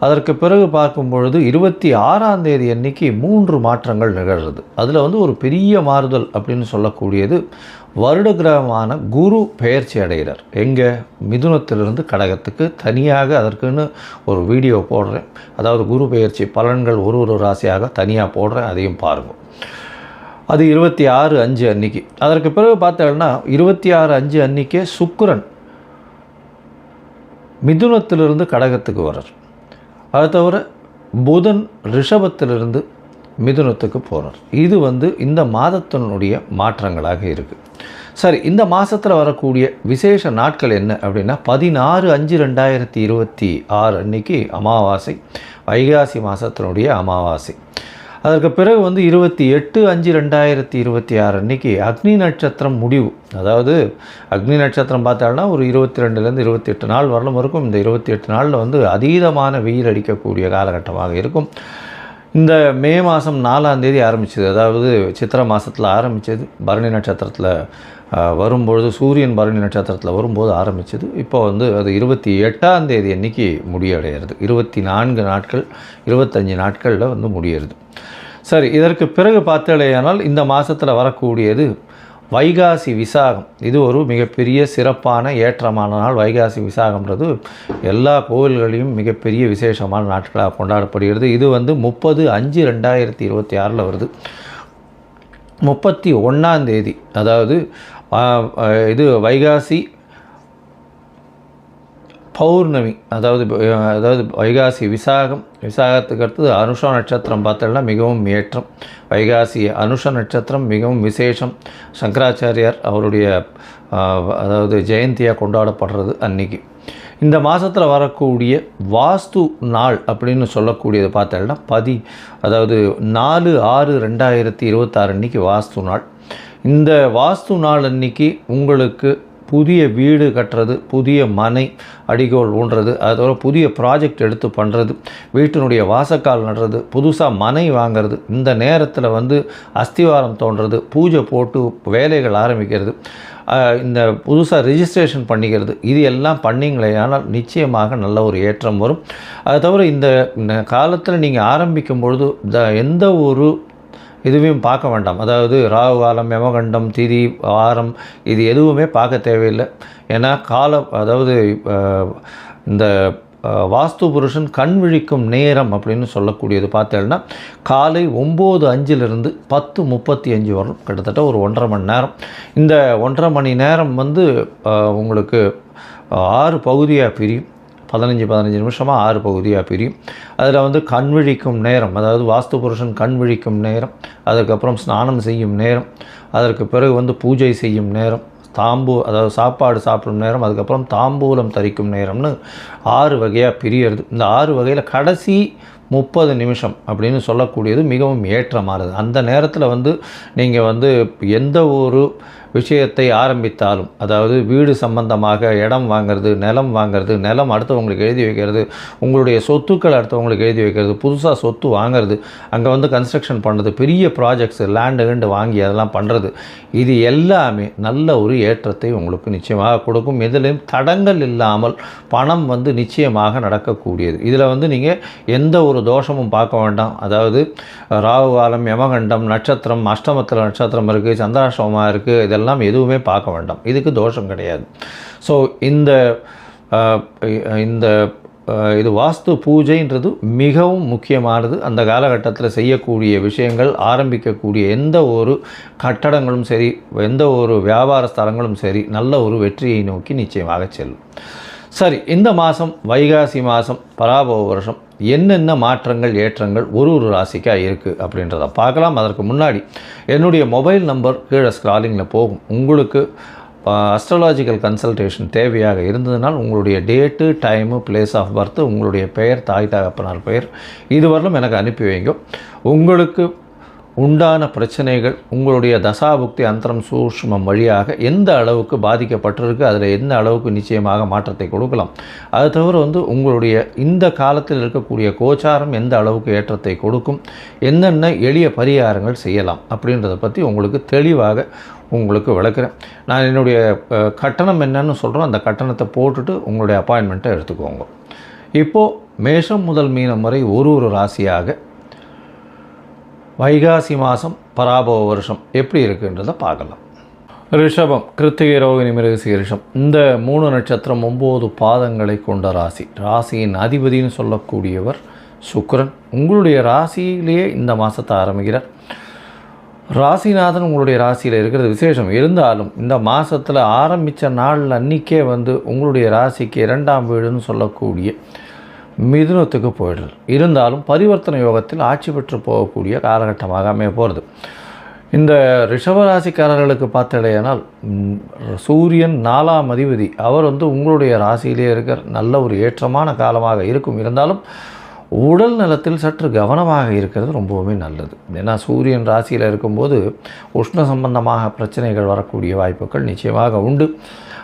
Speaker 1: அதற்கு பிறகு பார்க்கும் பொழுது 26ஆம் தேதி அன்றைக்கி 3 மாற்றங்கள் நிகழ்கிறது. அதில் ஒரு பெரிய மாறுதல் அப்படின்னு சொல்லக்கூடியது வருட கிரகமான குரு பெயர்ச்சி அடைகிறார். எங்கே? மிதுனத்திலிருந்து கடகத்துக்கு. தனியாக அதற்குன்னு ஒரு வீடியோ போடுறேன். அதாவது குரு பெயர்ச்சி பலன்கள் ஒரு ராசியாக தனியாக போடுறேன், அதையும் பாருங்கள். அது 26/5 அன்றைக்கி. அதற்கு பிறகு பார்த்தோம்னா 26/5 அன்றைக்கே சுக்கிரன் மிதுனத்திலிருந்து கடகத்துக்கு வர்றார். அது தவிர புதன் ரிஷபத்திலிருந்து மிதுனத்துக்கு போகிறார். இது வந்து இந்த மாதத்தினுடைய மாற்றங்களாக இருக்குது. சரி, இந்த மாதத்தில் வரக்கூடிய விசேஷ நாட்கள் என்ன அப்படின்னா 16/5/2026 அன்னைக்கு அமாவாசை, வைகாசி மாதத்தினுடைய அமாவாசை. அதற்கு பிறகு வந்து 28/5/2026 அன்னைக்கு அக்னி நட்சத்திரம் முடிவு. அதாவது அக்னி நட்சத்திரம் பார்த்தாலும் ஒரு 22லேருந்து 28 நாள் வரலும் இருக்கும். இந்த 28 நாளில் வந்து அதீதமான வெயில் அடிக்கக்கூடிய காலகட்டமாக இருக்கும். இந்த மே மாதம் 4ஆம் தேதி ஆரம்பிச்சது, அதாவது சித்திரை மாதத்தில் ஆரம்பித்தது, பரணி நட்சத்திரத்தில் வரும்பொழுது, சூரியன் பரணி நட்சத்திரத்தில் வரும்போது ஆரம்பித்தது. இப்போ வந்து அது 28ஆம் தேதி அன்றைக்கி முடிவடைகிறது. 24 நாட்கள் 25 நாட்களில் வந்து முடியறது. சரி, இதற்கு பிறகு பார்த்தேனால் இந்த மாதத்தில் வரக்கூடியது வைகாசி விசாகம். இது ஒரு மிகப்பெரிய சிறப்பான ஏற்றமான நாள். வைகாசி விசாகம்ன்றது எல்லா கோவில்களையும் மிகப்பெரிய விசேஷமான நாட்களாக கொண்டாடப்படுகிறது. இது வந்து 30/5/2026 வருது. 31ஆம் தேதி, அதாவது இது வைகாசி பௌர்ணமி, அதாவது வைகாசி விசாகத்துக்கு அடுத்தது அனுஷ நட்சத்திரம் பார்த்தோம்னா மிகவும் ஏற்றம். வைகாசி அனுஷ நட்சத்திரம் மிகவும் விசேஷம். சங்கராச்சாரியார் அவருடைய அதாவது ஜெயந்தியாக கொண்டாடப்படுறது அன்றைக்கி. இந்த மாதத்தில் வரக்கூடிய வாஸ்து நாள் அப்படின்னு சொல்லக்கூடியது பார்த்தோம்னா அதாவது 4/6/2026 அன்றைக்கி வாஸ்து நாள். இந்த வாஸ்து நாள் அன்றைக்கி உங்களுக்கு புதிய வீடு கட்டுறது, புதிய மனை அடிகோல் ஊன்றது, அதோட புதிய ப்ராஜெக்ட் எடுத்து பண்ணுறது, வீட்டினுடைய வாசக்கால் நடுறது, புதுசாக மனை வாங்கிறது, இந்த நேரத்தில் வந்து அஸ்திவாரம் தோன்றது, பூஜை போட்டு வேலைகள் ஆரம்பிக்கிறது, இந்த புதுசாக ரிஜிஸ்ட்ரேஷன் பண்ணிக்கிறது, இது எல்லாம் பண்ணிங்களே ஆனால் நிச்சயமாக நல்ல ஒரு ஏற்றம் வரும். அது தவிர இந்த காலத்தில் நீங்கள் ஆரம்பிக்கும் பொழுது எந்த ஒரு இதுவையும் பார்க்க வேண்டாம். அதாவது ராகு காலம், யமகண்டம், திதி, வாரம், இது எதுவுமே பார்க்க தேவையில்லை. ஏன்னா அதாவது இந்த வாஸ்து புருஷன் கண் விழிக்கும் நேரம் அப்படின்னு சொல்லக்கூடியது பார்த்தேன்னா காலை 9:05 10:35 வரும், கிட்டத்தட்ட ஒரு 1.5 மணி நேரம். இந்த 1.5 மணி நேரம் வந்து உங்களுக்கு 6 பகுதியாக பிரியும். 15 நிமிஷமாக 6 பகுதியாக பிரியும். அதில் வந்து கண் விழிக்கும் நேரம், அதாவது வாஸ்து புருஷன் கண் விழிக்கும் நேரம், அதுக்கப்புறம் ஸ்நானம் செய்யும் நேரம், அதற்கு பிறகு வந்து பூஜை செய்யும் நேரம், அதாவது சாப்பாடு சாப்பிடும் நேரம், அதுக்கப்புறம் தாம்பூலம் தரிக்கும் நேரம்னு 6 வகையாக பிரியறது. இந்த 6 வகையில் கடைசி 30 நிமிஷம் அப்படின்னு சொல்லக்கூடியது மிகவும் ஏற்றமானது. அந்த நேரத்தில் வந்து நீங்கள் வந்து எந்த ஒரு விஷயத்தை ஆரம்பித்தாலும், அதாவது வீடு சம்பந்தமாக இடம் வாங்கிறது, நிலம் வாங்கிறது, நிலம் அடுத்தவங்களுக்கு எழுதி வைக்கிறது, உங்களுடைய சொத்துக்கள் அடுத்தவங்களுக்கு எழுதி வைக்கிறது, புதுசாக சொத்து வாங்கிறது, அங்கே வந்து கன்ஸ்ட்ரக்ஷன் பண்ணுறது, பெரிய ப்ராஜெக்ட்ஸு லேண்டு வாங்கி அதெல்லாம் பண்ணுறது, இது எல்லாமே நல்ல ஒரு ஏற்றத்தை உங்களுக்கு நிச்சயமாக கொடுக்கும். எதிலையும் தடங்கள் இல்லாமல் பணம் வந்து நிச்சயமாக நடக்கக்கூடியது. இதில் வந்து நீங்கள் எந்த ஒரு தோஷமும் பார்க்க வேண்டாம். அதாவது ராகு காலம், யமகண்டம், நட்சத்திரம், அஷ்டமத்தில் நட்சத்திரம் இருக்குது, சந்திராஷ்டமமாக இருக்குது, இதெல்லாம் எதுவுமே பார்க்க வேண்டாம். இதுக்கு தோஷம் கிடையாது. ஸோ இது வாஸ்து பூஜைன்றது மிகவும் முக்கியமானது. அந்த காலகட்டத்தில் செய்யக்கூடிய விஷயங்கள், ஆரம்பிக்கக்கூடிய எந்த ஒரு கட்டடங்களும் சரி, எந்த ஒரு வியாபார ஸ்தலங்களும் சரி, நல்ல ஒரு வெற்றியை நோக்கி நிச்சயமாக செல்லும். சரி, இந்த மாதம் வைகாசி மாதம் பராபவ வருஷம் என்னென்ன மாற்றங்கள் ஏற்றங்கள் ஒரு ராசிக்காக இருக்குது அப்படின்றத பார்க்கலாம். அதற்கு முன்னாடி என்னுடைய மொபைல் நம்பர் கீழே ஸ்க்ராலிங்கில் போகும். உங்களுக்கு அஸ்ட்ராலாஜிக்கல் கன்சல்டேஷன் தேவையாக இருந்ததுனால் உங்களுடைய date, time, place of birth, உங்களுடைய பெயர், தாய் தகப்பனார் பெயர், இதுவரையிலும் எனக்கு அனுப்பி வைங்க. உங்களுக்கு உண்டான பிரச்சனைகள், உங்களுடைய தசாபுக்தி அந்தரம் சூஷ்மம் வழியாக எந்த அளவுக்கு பாதிக்கப்பட்டிருக்கு, அதில் எந்த அளவுக்கு நிச்சயமாக மாற்றத்தை கொடுக்கலாம், அது தவிர வந்து உங்களுடைய இந்த காலத்தில் இருக்கக்கூடிய கோச்சாரம் எந்த அளவுக்கு ஏற்றத்தை கொடுக்கும், என்னென்ன எளிய பரிகாரங்கள் செய்யலாம் அப்படின்றத பற்றி உங்களுக்கு தெளிவாக உங்களுக்கு விளக்குறேன். நான் என்னுடைய கட்டணம் என்னன்னு சொல்கிறோம், அந்த கட்டணத்தை போட்டுட்டு உங்களுடைய அப்பாயின்மெண்ட்டை எடுத்துக்கோங்க. இப்போது மேஷம் முதல் மீனம் வரை ஒரு ராசியாக வைகாசி மாதம் பராபவ வருஷம் எப்படி இருக்குன்றதை பார்க்கலாம். ரிஷபம், கிருத்திகை, ரோகிணி, மிருகசீரிஷம், இந்த 3 நட்சத்திரம் 9 பாதங்களை கொண்ட ராசி. ராசியின் அதிபதினு சொல்லக்கூடியவர் சுக்கிரன். உங்களுடைய ராசியிலேயே இந்த மாதத்தை ஆரம்பிக்கிறார். ராசிநாதன் உங்களுடைய ராசியில் இருக்கிறது விசேஷம். இருந்தாலும் இந்த மாதத்தில் ஆரம்பித்த நாள் அன்றைக்கே வந்து உங்களுடைய ராசிக்கு 2ஆம் வீடுன்னு சொல்லக்கூடிய மிதுனத்துக்கு போயிடுறது. இருந்தாலும் பரிவர்த்தனை யோகத்தில் ஆட்சி பெற்று போகக்கூடிய காலகட்டமாக அமைய போகிறது. இந்த ரிஷபராசிக்காரர்களுக்கு பார்த்தடையானால் சூரியன் 4ஆம் அதிபதி அவர் உங்களுடைய ராசியிலே இருக்கிற நல்ல ஒரு ஏற்றமான காலமாக இருக்கும். இருந்தாலும் உடல் நலத்தில் சற்று கவனமாக இருக்கிறது ரொம்பவுமே நல்லது. ஏன்னா சூரியன் ராசியில் இருக்கும்போது உஷ்ண சம்பந்தமாக பிரச்சனைகள் வரக்கூடிய வாய்ப்புகள் நிச்சயமாக உண்டு.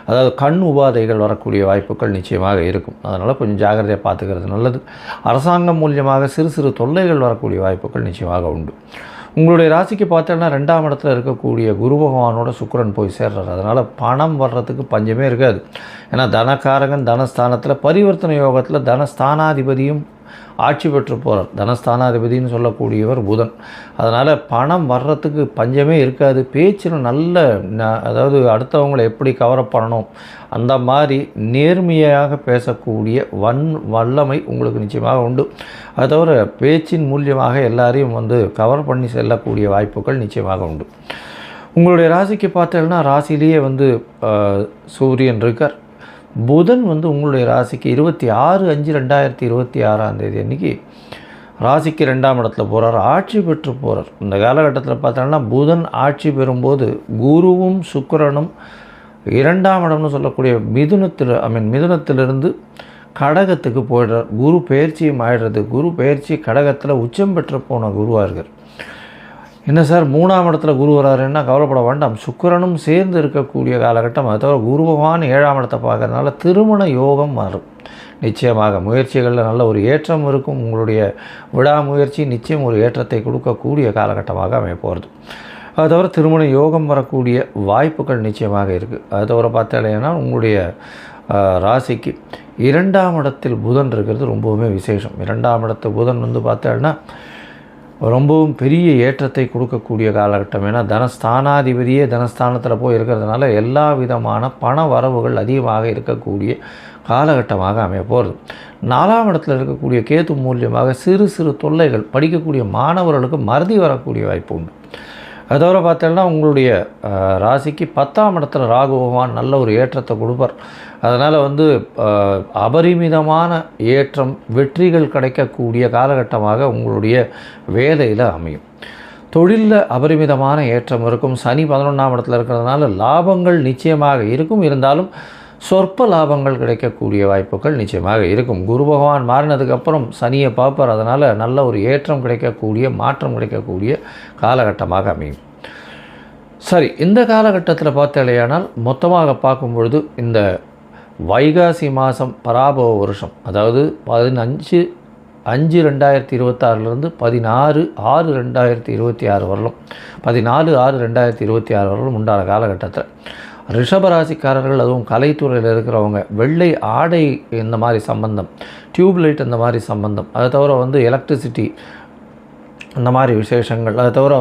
Speaker 1: அதாவது கண் உபாதைகள் வரக்கூடிய வாய்ப்புகள் நிச்சயமாக இருக்கும். அதனால் கொஞ்சம் ஜாகிரதையாக பார்த்துக்கிறது நல்லது. அரசாங்கம் மூலியமாக சிறு சிறு தொல்லைகள் வரக்கூடிய வாய்ப்புகள் நிச்சயமாக உண்டு. உங்களுடைய ராசிக்கு பார்த்தோன்னா 2ஆம் இடத்துல இருக்கக்கூடிய குரு பகவானோட சுக்கிரன் போய் சேர்றார். அதனால் பணம் வர்றதுக்கு பஞ்சமே இருக்காது. ஏன்னா தனக்காரகன் தனஸ்தானத்தில் பரிவர்த்தனை யோகத்தில் தனஸ்தானாதிபதியும் ஆட்சி பெற்று போகிறார். தனஸ்தானாதிபதினு சொல்லக்கூடியவர் புதன். அதனால் பணம் வர்றதுக்கு பஞ்சமே இருக்காது. பேச்சில் நல்ல அதாவது அடுத்தவங்களை எப்படி கவரப் பண்ணணும் அந்த மாதிரி நேர்மையாக பேசக்கூடிய வல்லமை உங்களுக்கு நிச்சயமாக உண்டு. அது தவிர பேச்சின் மூலியமாக எல்லாரையும் கவர் பண்ணி செல்லக்கூடிய வாய்ப்புகள் நிச்சயமாக உண்டு. உங்களுடைய ராசிக்கு பார்த்தீங்கன்னா ராசியிலேயே சூரியன் இருக்கார். புதன் உங்களுடைய ராசிக்கு 26/5/2026 அன்றைக்கி ராசிக்கு 2ஆம் இடத்துல போகிறார். ஆட்சி பெற்று போகிறார். இந்த காலகட்டத்தில் பார்த்தோன்னா புதன் ஆட்சி பெறும்போது குருவும் சுக்கிரனும் 2ஆம் இடம்னு சொல்லக்கூடிய மிதுனத்திலிருந்து கடகத்துக்கு போயிடுறார். குரு பெயர்ச்சியும் ஆயிடுறது. குரு பெயர்ச்சி கடகத்தில் உச்சம் பெற்று போன குருவாக இருக்கார். என்ன சார் 3ஆம் இடத்துல குரு வராருன்னா கவலைப்பட வேண்டாம். சுக்கிரனும் சேர்ந்து இருக்கக்கூடிய காலகட்டம். அது தவிர குரு பகவான் 7ஆம் இடத்தை பார்க்கறதுனால திருமண யோகம் வரும். நிச்சயமாக முயற்சிகளில் நல்ல ஒரு ஏற்றம் இருக்கும். உங்களுடைய விடாமுயற்சி நிச்சயம் ஒரு ஏற்றத்தை கொடுக்கக்கூடிய காலகட்டமாக அமைய போகிறது. அது தவிர திருமண யோகம் வரக்கூடிய வாய்ப்புகள் நிச்சயமாக இருக்குது. அது தவிர பார்த்தாலேன்னா உங்களுடைய ராசிக்கு 2ஆம் இடத்தில் புதன் இருக்கிறது ரொம்பவுமே விசேஷம். 2ஆம் இடத்து புதன் பார்த்தாங்கன்னா ரொம்பவும் பெரிய ஏற்றத்தை கொடுக்கக்கூடிய காலகட்டம். ஏன்னா தனஸ்தானாதிபதியே தனஸ்தானத்தில் போய் இருக்கிறதுனால எல்லா விதமான பண வரவுகள் அதிகமாக இருக்கக்கூடிய காலகட்டமாக அமைய போகிறது. 4ஆம் இடத்துல இருக்கக்கூடிய கேது மூலியமாக சிறு சிறு தொல்லைகள் படிக்கக்கூடிய மாணவர்களுக்கு மறதி வரக்கூடிய வாய்ப்பு உண்டு. அது தவிர பார்த்தோன்னா உங்களுடைய ராசிக்கு 10ஆம் இடத்துல ராகு பகவான் நல்ல ஒரு ஏற்றத்தை கொடுப்பார். அதனால் அபரிமிதமான ஏற்றம் வெற்றிகள் கிடைக்கக்கூடிய காலகட்டமாக உங்களுடைய வேலையில் அமையும். தொழிலில் அபரிமிதமான ஏற்றம் இருக்கும். சனி 11ஆம் இடத்துல இருக்கிறதுனால லாபங்கள் நிச்சயமாக இருக்கும். இருந்தாலும் சொற்ப லாபங்கள் கிடைக்கக்கூடிய வாய்ப்புகள் நிச்சயமாக இருக்கும். குரு பகவான் மாறினதுக்கப்புறம் சனியை பார்ப்பார். அதனால் நல்ல ஒரு ஏற்றம் கிடைக்கக்கூடிய மாற்றம் கிடைக்கக்கூடிய காலகட்டமாக அமையும். சரி, இந்த காலகட்டத்தில் பார்த்தாலேயானால் மொத்தமாக பார்க்கும்பொழுது இந்த வைகாசி மாதம் பராபவ வருஷம், அதாவது 15/5/2026 16/6/2026 வரலும் 14/6/2026 வரலும் உண்டான காலகட்டத்தில் ரிஷபராசிக்காரர்கள், அதுவும் கலைத்துறையில் இருக்கிறவங்க, வெள்ளை ஆடை இந்த மாதிரி சம்பந்தம், டியூப்லைட் இந்த மாதிரி சம்பந்தம், அதை தவிர எலக்ட்ரிசிட்டி இந்த மாதிரி விசேஷங்கள், அதை தவிர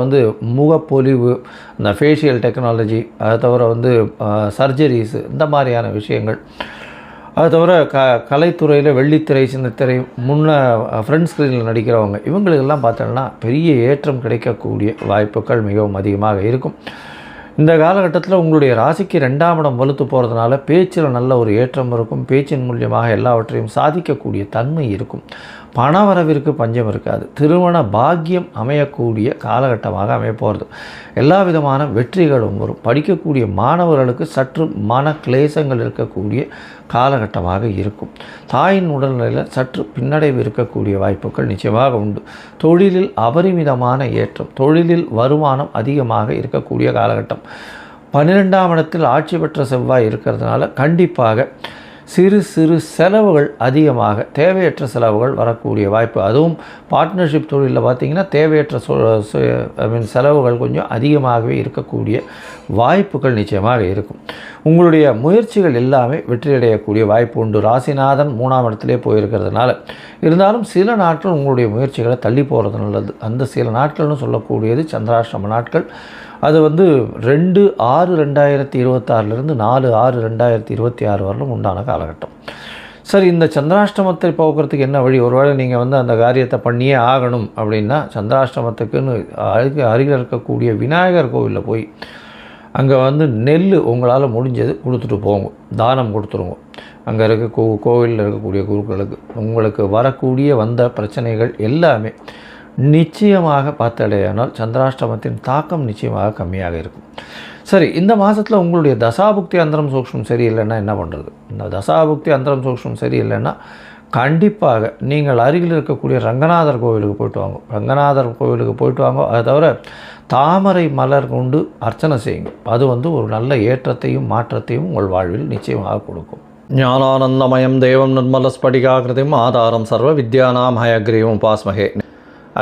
Speaker 1: முகப்பொலிவு, இந்த ஃபேஷியல் டெக்னாலஜி, அதை தவிர சர்ஜரிஸு இந்த மாதிரியான விஷயங்கள், அது தவிர கலைத்துறையில் வெள்ளித்திரை சின்னத்திரை ஃப்ரண்ட் ஸ்க்ரீனில் நடிக்கிறவங்க இவங்களுக்கெல்லாம் பார்த்தோன்னா பெரிய ஏற்றம் கிடைக்கக்கூடிய வாய்ப்புகள் மிகவும் அதிகமாக இருக்கும். இந்த காலகட்டத்தில் உங்களுடைய ராசிக்கு 2ஆம் இடம் வலுத்து போகிறதுனால பேச்சில் நல்ல ஒரு ஏற்றம் இருக்கும். பேச்சின் மூலியமாக எல்லாவற்றையும் சாதிக்கக்கூடிய தன்மை இருக்கும். பணவரவிற்கு பஞ்சம் இருக்காது. திருமண பாக்கியம் அமையக்கூடிய காலகட்டமாக அமைய போகிறது. எல்லா விதமான வெற்றிகளும் வரும். படிக்கக்கூடிய மாணவர்களுக்கு சற்று மன கிளேசங்கள் இருக்கக்கூடிய காலகட்டமாக இருக்கும். தாயின் உடல்நிலையில் சற்று பின்னடைவு இருக்கக்கூடிய வாய்ப்புகள் நிச்சயமாக உண்டு. தொழிலில் அபரிமிதமான ஏற்றம், தொழிலில் வருமானம் அதிகமாக இருக்கக்கூடிய காலகட்டம். 12ஆம் இடத்தில் ஆட்சி பெற்ற செவ்வாய் இருக்கிறதுனால கண்டிப்பாக சிறு சிறு செலவுகள் அதிகமாக, தேவையற்ற செலவுகள் வரக்கூடிய வாய்ப்பு. அதுவும் பார்ட்னர்ஷிப் தொழிலில் பார்த்திங்கன்னா தேவையற்ற செலவுகள் கொஞ்சம் அதிகமாகவே இருக்கக்கூடிய வாய்ப்புகள் நிச்சயமாக இருக்கும். உங்களுடைய முயற்சிகள் எல்லாமே வெற்றியடையக்கூடிய வாய்ப்பு உண்டு. ராசிநாதன் 3ஆம் இடத்திலே போயிருக்கிறதுனால இருந்தாலும் சில நாட்கள் உங்களுடைய முயற்சிகளை தள்ளி போகிறது நல்லது. அந்த சில நாட்கள்னு சொல்லக்கூடியது சந்திராஷ்டம நாட்கள். அது 2/6/2026 4/6/2026 வரலும் உண்டான காலகட்டம். சரி, இந்த சந்திராஷ்டமத்தை போக்குறதுக்கு என்ன வழி? ஒருவேளை நீங்கள் அந்த காரியத்தை பண்ணியே ஆகணும் அப்படின்னா சந்திராஷ்டமத்துக்குன்னு அருகில் இருக்கக்கூடிய விநாயகர் கோவிலில் போய் அங்கே வந்து நெல் உங்களால் முடிஞ்சது கொடுத்துட்டு போங்க, தானம் கொடுத்துருங்க. அங்கே இருக்க கோவிலில் இருக்கக்கூடிய குருக்களுக்கு உங்களுக்கு வரக்கூடிய வந்த பிரச்சனைகள் எல்லாமே நிச்சயமாக பார்த்தடையானால் சந்திராஷ்டமத்தின் தாக்கம் நிச்சயமாக கம்மியாக இருக்கும். சரி, இந்த மாதத்தில் உங்களுடைய தசாபுக்தி அந்தரம் சூக்ஷ்மம் சரியில்லைன்னா என்ன பண்ணுறது? இந்த தசாபுக்தி அந்தரம் சூக்ஷ்மம் சரியில்லைன்னா கண்டிப்பாக நீங்கள் அருகில் இருக்கக்கூடிய ரங்கநாதர் கோவிலுக்கு போய்ட்டு வாங்க. ரங்கநாதர் கோவிலுக்கு போய்ட்டு வாங்க. அதை தவிர தாமரை மலர் கொண்டு அர்ச்சனை செய்யுங்க. அது வந்து ஒரு நல்ல ஏற்றத்தையும் மாற்றத்தையும் உங்கள் வாழ்வில் நிச்சயமாக கொடுக்கும். ஞானானந்தமயம் தேவம் நிர்மலஸ்படிகாகிருதிம் ஆதாரம் சர்வ வித்யானாம் ஹயக்ரீவம் உபாஸ்மகே.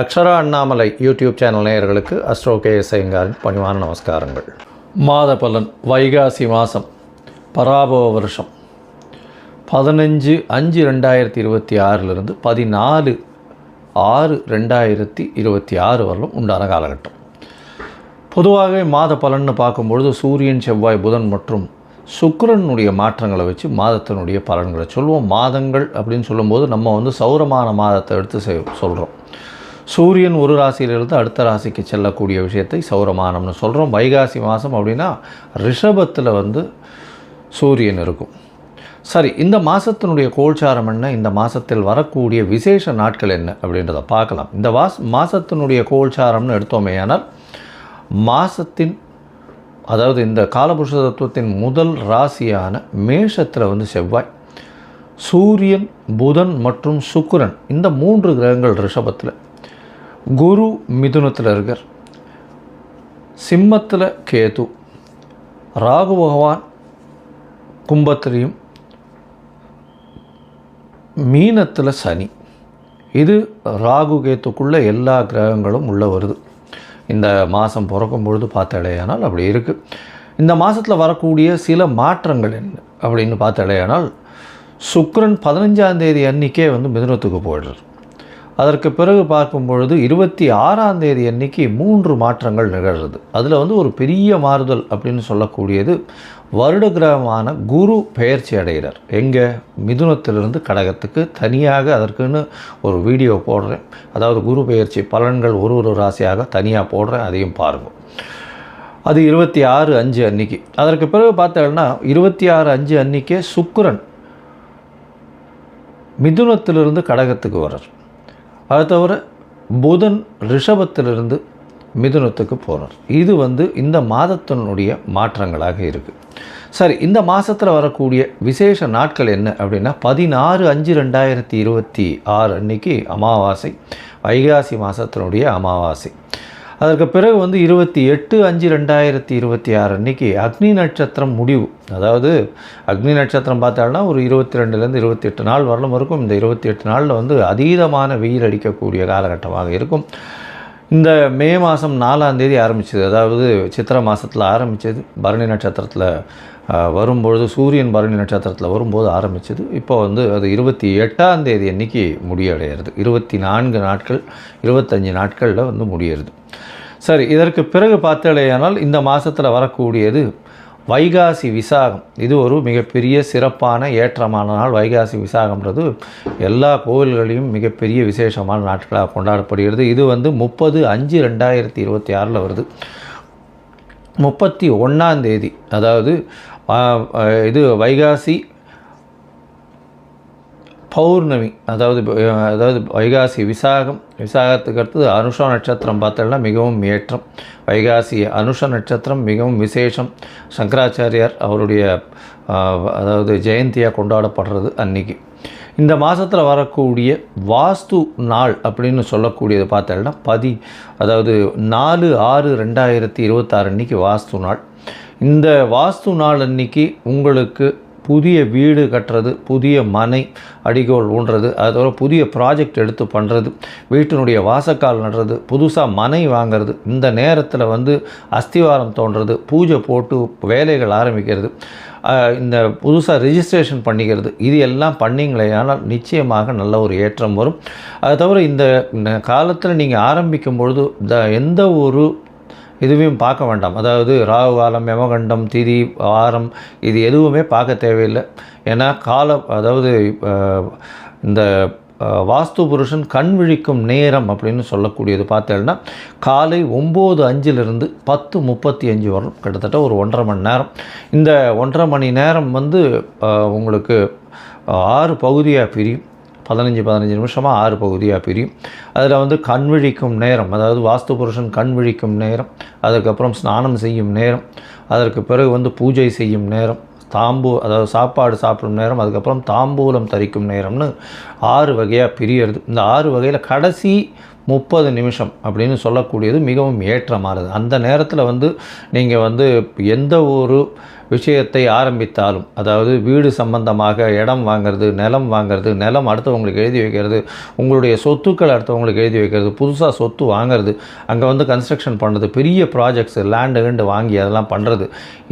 Speaker 1: அக்ஷரா அண்ணாமலை யூடியூப் சேனல் நேயர்களுக்கு அஸ்ட்ரோ KS ஐயங்காரின் பணிவான நமஸ்காரங்கள். மாத பலன் வைகாசி மாதம் பராபவ வருஷம் 15/5/2026 14/6/2026 வரலும் உண்டான காலகட்டம். பொதுவாகவே மாத பலன்னு பார்க்கும்பொழுது சூரியன், செவ்வாய், புதன் மற்றும் சுக்கிரனுடைய மாற்றங்களை வச்சு மாதத்தினுடைய பலன்களை சொல்லுவோம். மாதங்கள் அப்படின்னு சொல்லும்போது நம்ம வந்து சௌரமான மாதத்தை எடுத்து சொல்கிறோம். சூரியன் ஒரு ராசியிலிருந்து அடுத்த ராசிக்கு செல்லக்கூடிய விஷயத்தை சௌரமானம்னு சொல்கிறோம். வைகாசி மாதம் அப்படின்னா ரிஷபத்தில் வந்து சூரியன் இருக்கும். சரி, இந்த மாதத்தினுடைய கோல்சாரம் என்ன, இந்த மாதத்தில் வரக்கூடிய விசேஷ நாட்கள் என்ன அப்படின்றத பார்க்கலாம். இந்த மாதத்தினுடைய கோல்சாரம்னு எடுத்தோமே ஆனால் மாதத்தின் அதாவது இந்த காலபுருஷ தத்துவத்தின் முதல் ராசியான மேஷத்தில் வந்து செவ்வாய், சூரியன், புதன் மற்றும் சுக்கிரன் இந்த 3 கிரகங்கள் ரிஷபத்தில், குரு மிதுனத்தில் இருக்கார், சிம்மத்தில் கேது, ராகு பகவான் கும்பத்திலையும், மீனத்தில் சனி. இது ராகு கேத்துக்குள்ளே எல்லா கிரகங்களும் உள்ளே வருது. இந்த மாதம் பிறக்கும் பொழுது பார்த்தாலேயானால் அப்படி இருக்குது. இந்த மாதத்தில் வரக்கூடிய சில மாற்றங்கள் என்ன அப்படின்னு பார்த்தாலேயானால் சுக்கிரன் 15ஆம் தேதி அன்றைக்கே வந்து மிதுனத்துக்கு போயிடுறார். அதற்கு பிறகு பார்க்கும் பொழுது 26ஆம் தேதி அன்றைக்கி 3 மாற்றங்கள் நிகழ்கிறது. அதில் வந்து ஒரு பெரிய மாறுதல் அப்படின்னு சொல்லக்கூடியது வருட கிரகமான குரு பெயர்ச்சி அடைகிறார். எங்கே? மிதுனத்திலிருந்து கடகத்துக்கு. தனியாக அதற்குன்னு ஒரு வீடியோ போடுறேன். அதாவது குரு பெயர்ச்சி பலன்கள் ஒரு ராசியாக தனியாக போடுறேன், அதையும் பாருங்கள். அது 26/5 அன்றைக்கி. அதற்கு பிறகு பார்த்தோம்னா 26/5 அன்றைக்கே சுக்கிரன் மிதுனத்திலிருந்து கடகத்துக்கு வர்றார். அது தவிர புதன் ரிஷபத்திலிருந்து மிதுனத்துக்கு போகிறார். இது வந்து இந்த மாதத்தினுடைய மாற்றங்களாக இருக்குது. சரி, இந்த மாதத்தில் வரக்கூடிய விசேஷ நாட்கள் என்ன அப்படின்னா 16/5/2026 அன்றைக்கி அமாவாசை, வைகாசி மாதத்தினுடைய அமாவாசை. அதற்கு பிறகு வந்து 28/5/2026 அன்றைக்கி அக்னி நட்சத்திரம் முடிவு. அதாவது அக்னி நட்சத்திரம் பார்த்தாலும் ஒரு 22லேருந்து 28 நாள் வரலும் இருக்கும். இந்த 28 நாளில் வந்து அதீதமான வெயில் அடிக்கக்கூடிய காலகட்டமாக இருக்கும். இந்த மே மாதம் 4ஆம் தேதி ஆரம்பிச்சது, அதாவது சித்திரை மாதத்தில் ஆரம்பித்தது, பரணி நட்சத்திரத்தில் வரும்பொழுது, சூரியன் பரணி நட்சத்திரத்தில் வரும்போது ஆரம்பித்தது. இப்போ வந்து அது 28ஆம் தேதி அன்றைக்கி முடிவடைகிறது. 24 நாட்கள் 25 நாட்களில் வந்து முடிகிறது. சரி, இதற்கு பிறகு பார்த்தாலேயானால் இந்த மாதத்தில் வரக்கூடியது வைகாசி விசாகம். இது ஒரு மிகப்பெரிய சிறப்பான ஏற்றமான நாள். வைகாசி விசாகம்ன்றது எல்லா கோவில்களையும் மிகப்பெரிய விசேஷமான நாட்களாக கொண்டாடப்படுகிறது. இது வந்து 30/5/2026 வருது. 31ஆம் தேதி, அதாவது இது வைகாசி பௌர்ணமி, அதாவது வைகாசி விசாகத்துக்கு அடுத்தது அனுஷ நட்சத்திரம் பார்த்தோம்னா மிகவும் ஏற்றம். வைகாசி அனுஷ நட்சத்திரம் மிகவும் விசேஷம். சங்கராச்சாரியார் அவருடைய அதாவது ஜெயந்தியாக கொண்டாடப்படுறது அன்றைக்கி. இந்த மாதத்தில் வரக்கூடிய வாஸ்து நாள் அப்படின்னு சொல்லக்கூடியது பார்த்தோம்னா அதாவது 4/6/2026 அன்றைக்கி வாஸ்து நாள். இந்த வாஸ்து நாள் அன்றைக்கி உங்களுக்கு புதிய வீடு கட்டுறது, புதிய மனை அடிகோல் ஊன்றது, அதோட புதிய ப்ராஜெக்ட் எடுத்து பண்ணுறது, வீட்டினுடைய வாசக்கால் நடுறது, புதுசாக மனை வாங்கிறது, இந்த நேரத்தில் வந்து அஸ்திவாரம் தோன்றது, பூஜை போட்டு வேலைகள் ஆரம்பிக்கிறது, இந்த புதுசாக ரிஜிஸ்ட்ரேஷன் பண்ணிக்கிறது, இது எல்லாம் பண்ணிங்களே ஆனால் நிச்சயமாக நல்ல ஒரு ஏற்றம் வரும். அது தவிர இந்த காலத்தில் நீங்கள் ஆரம்பிக்கும் பொழுது எந்த ஒரு இதுவையும் பார்க்க வேண்டாம். அதாவது ராகு காலம், யமகண்டம், திதி, வாரம் இது எதுவுமே பார்க்க தேவையில்லை. ஏன்னா அதாவது இந்த வாஸ்து புருஷன் கண் விழிக்கும் நேரம் அப்படின்னு சொல்லக்கூடியது பார்த்தேன்னா காலை 9:05 10:35 வரலும், கிட்டத்தட்ட ஒரு 1.5 மணி நேரம். இந்த 1.5 மணி நேரம் வந்து உங்களுக்கு 6 பகுதியாக பிரியும். 15 நிமிஷமாக 6 பகுதியாக பிரியும். அதில் வந்து கண் விழிக்கும் நேரம், அதாவது வாஸ்து புருஷன் கண் விழிக்கும் நேரம், அதுக்கப்புறம் ஸ்நானம் செய்யும் நேரம், அதற்கு பிறகு வந்து பூஜை செய்யும் நேரம், அதாவது சாப்பாடு சாப்பிடும் நேரம், அதுக்கப்புறம் தாம்பூலம் தரிக்கும் நேரம்னு 6 வகையாக பிரியறது. இந்த 6 வகையில் கடைசி 30 நிமிஷம் அப்படின்னு சொல்லக்கூடியது மிகவும் ஏற்றமானது. அந்த நேரத்தில் வந்து நீங்கள் வந்து எந்த ஒரு விஷயத்தை ஆரம்பித்தாலும், அதாவது வீடு சம்பந்தமாக இடம் வாங்கிறது, நிலம் வாங்கிறது, நிலம் அடுத்தவங்களுக்கு எழுதி வைக்கிறது, உங்களுடைய சொத்துக்கள் அடுத்தவங்களுக்கு எழுதி வைக்கிறது, புதுசாக சொத்து வாங்கிறது, அங்கே வந்து கன்ஸ்ட்ரக்ஷன் பண்ணுறது, பெரிய ப்ராஜெக்ட்ஸ் லேண்டு வாங்கி அதெல்லாம் பண்ணுறது,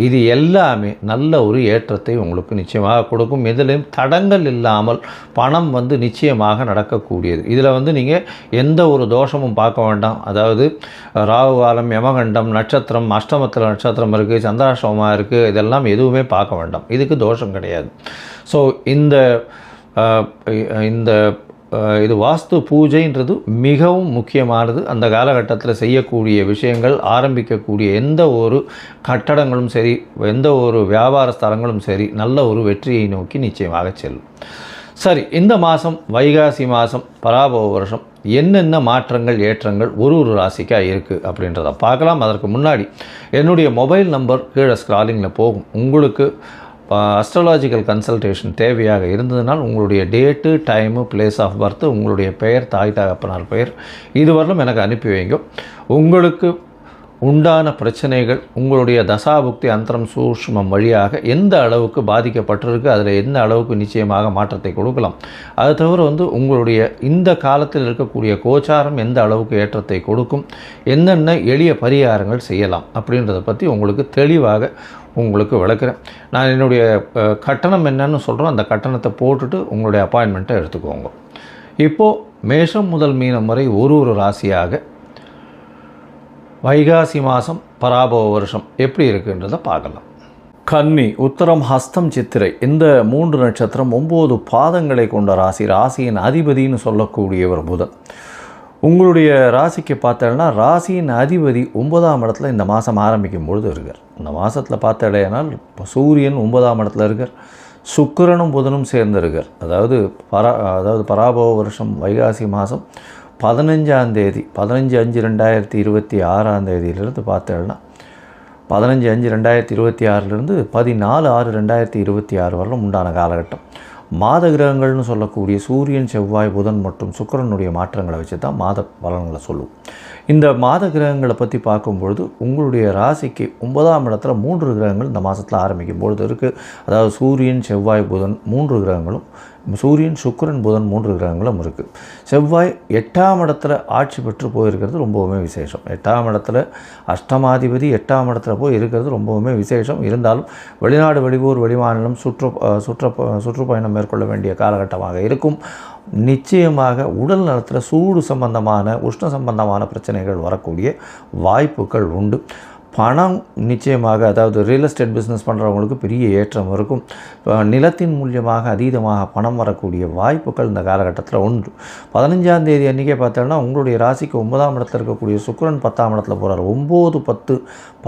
Speaker 1: இது எல்லாமே நல்ல ஒரு ஏற்றத்தை உங்களுக்கு நிச்சயமாக கொடுக்கும். எதிலையும் தடங்கள் இல்லாமல் பணம் வந்து நிச்சயமாக நடக்கக்கூடியது. இதில் வந்து நீங்கள் எந்த ஒரு தோஷமும் பார்க்க வேண்டாம். அதாவது ராகு காலம், யமகண்டம், நட்சத்திரம், அஷ்டமத்தில் நட்சத்திரம் இருக்குது, சந்திராஷ்டமமாக இருக்குது, இதெல்லாம் எதுவுமே பார்க்க வேண்டாம். இதுக்கு தோஷம் கிடையாது. ஸோ இது வாஸ்து பூஜைன்றது மிகவும் முக்கியமானது. அந்த காலகட்டத்தில் செய்யக்கூடிய விஷயங்கள், ஆரம்பிக்கக்கூடிய எந்த ஒரு கட்டடங்களும் சரி, எந்த ஒரு வியாபார ஸ்தலங்களும் சரி, நல்ல ஒரு வெற்றியை நோக்கி நிச்சயமாக செல்லும். சரி, இந்த மாதம் வைகாசி மாதம் பராபவ வருஷம் என்னென்ன மாற்றங்கள் ஏற்றங்கள் ஒரு ராசிக்காக இருக்குது அப்படின்றத பார்க்கலாம். அதற்கு முன்னாடி என்னுடைய மொபைல் நம்பர் கீழே ஸ்க்ராலிங்கில் போகும். உங்களுக்கு அஸ்ட்ராலாஜிக்கல் கன்சல்டேஷன் தேவையாக இருந்ததுனால் உங்களுடைய date, time, place of birth, உங்களுடைய பெயர், தாய் தகப்பனார் பெயர், இதுவரையிலும் எனக்கு அனுப்பி வைங்க. உங்களுக்கு உண்டான பிரச்சனைகள் உங்களுடைய தசாபுக்தி அந்தரம் சூஷ்மம் வழியாக எந்த அளவுக்கு பாதிக்கப்பட்டிருக்கு, அதில் எந்த அளவுக்கு நிச்சயமாக மாற்றத்தை கொடுக்கலாம், அது தவிர வந்து உங்களுடைய இந்த காலத்தில் இருக்கக்கூடிய கோச்சாரம் எந்த அளவுக்கு ஏற்றத்தை கொடுக்கும், என்னென்ன எளிய பரிகாரங்கள் செய்யலாம் அப்படின்றத பற்றி உங்களுக்கு தெளிவாக உங்களுக்கு விளக்குறேன். நான் என்னுடைய கட்டணம் என்னன்னு சொல்கிறோம், அந்த கட்டணத்தை போட்டுட்டு உங்களுடைய அப்பாயின்மெண்ட்டை எடுத்துக்கோங்க. இப்போது மேஷம் முதல் மீனம் வரை ஒரு ராசியாக வைகாசி மாதம் பராபவ வருஷம் எப்படி இருக்குன்றதை பார்க்கலாம். கன்னி, உத்தரம், ஹஸ்தம், சித்திரை இந்த 3 நட்சத்திரம் 9 பாதங்களை கொண்ட ராசி. ராசியின் அதிபதினு சொல்லக்கூடியவர் புதன். உங்களுடைய ராசிக்கு பார்த்தேன்னா ராசியின் அதிபதி 9ஆம் இடத்துல இந்த மாதம் ஆரம்பிக்கும் பொழுது இருக்கார். இந்த மாதத்தில் பார்த்தடையானால் சூரியன் 9ஆம் இடத்துல இருக்கார், சுக்கிரனும் புதனும் சேர்ந்திருக்கார். அதாவது பராபவ வருஷம் வைகாசி மாதம் 15ஆம் தேதி 15/5/2026 பார்த்தேன்னா 15/5/2026 14/6/2026 வரலும் உண்டான காலகட்டம். மாத கிரகங்கள்னு சொல்லக்கூடிய சூரியன், செவ்வாய், புதன் மற்றும் சுக்கிரனுடைய மாற்றங்களை வச்சு தான் மாத பலன்களை சொல்லுவோம். இந்த மாத கிரகங்களை பற்றி பார்க்கும்பொழுது உங்களுடைய ராசிக்கு 9ஆம் இடத்துல 3 கிரகங்கள் இந்த மாதத்தில் ஆரம்பிக்கும் பொழுது இருக்குது. அதாவது சூரியன், செவ்வாய், புதன் 3 கிரகங்களும், சூரியன், சுக்கிரன், புதன் 3 கிரகங்களும் இருக்குது. செவ்வாய் 8ஆம் இடத்துல ஆட்சி பெற்று போயிருக்கிறது ரொம்பவுமே விசேஷம். 8ஆம் இடத்துல அஷ்டமாதிபதி 8ஆம் இடத்துல போய் இருக்கிறது ரொம்பவுமே விசேஷம். இருந்தாலும் வெளிநாடு, வெளியூர், வெளிமாநிலம் சுற்றுப்பயணம் மேற்கொள்ள வேண்டிய காலகட்டமாக இருக்கும். நிச்சயமாக உடல் நலத்தில் சூடு சம்பந்தமான, உஷ்ண சம்பந்தமான பிரச்சனைகள் வரக்கூடிய வாய்ப்புகள் உண்டு. பணம் நிச்சயமாக, அதாவது ரியல் எஸ்டேட் பிஸ்னஸ் பண்ணுறவங்களுக்கு பெரிய ஏற்றம் இருக்கும். நிலத்தின் மூலியமாக அதீதமாக பணம் வரக்கூடிய வாய்ப்புகள் இந்த காலகட்டத்தில் உண்டு. 15ஆம் தேதி அன்றைக்கே பார்த்தோன்னா உங்களுடைய ராசிக்கு 9ஆம் இடத்துல இருக்கக்கூடிய சுக்கிரன் 10ஆம் இடத்துல போகிறார். 9-10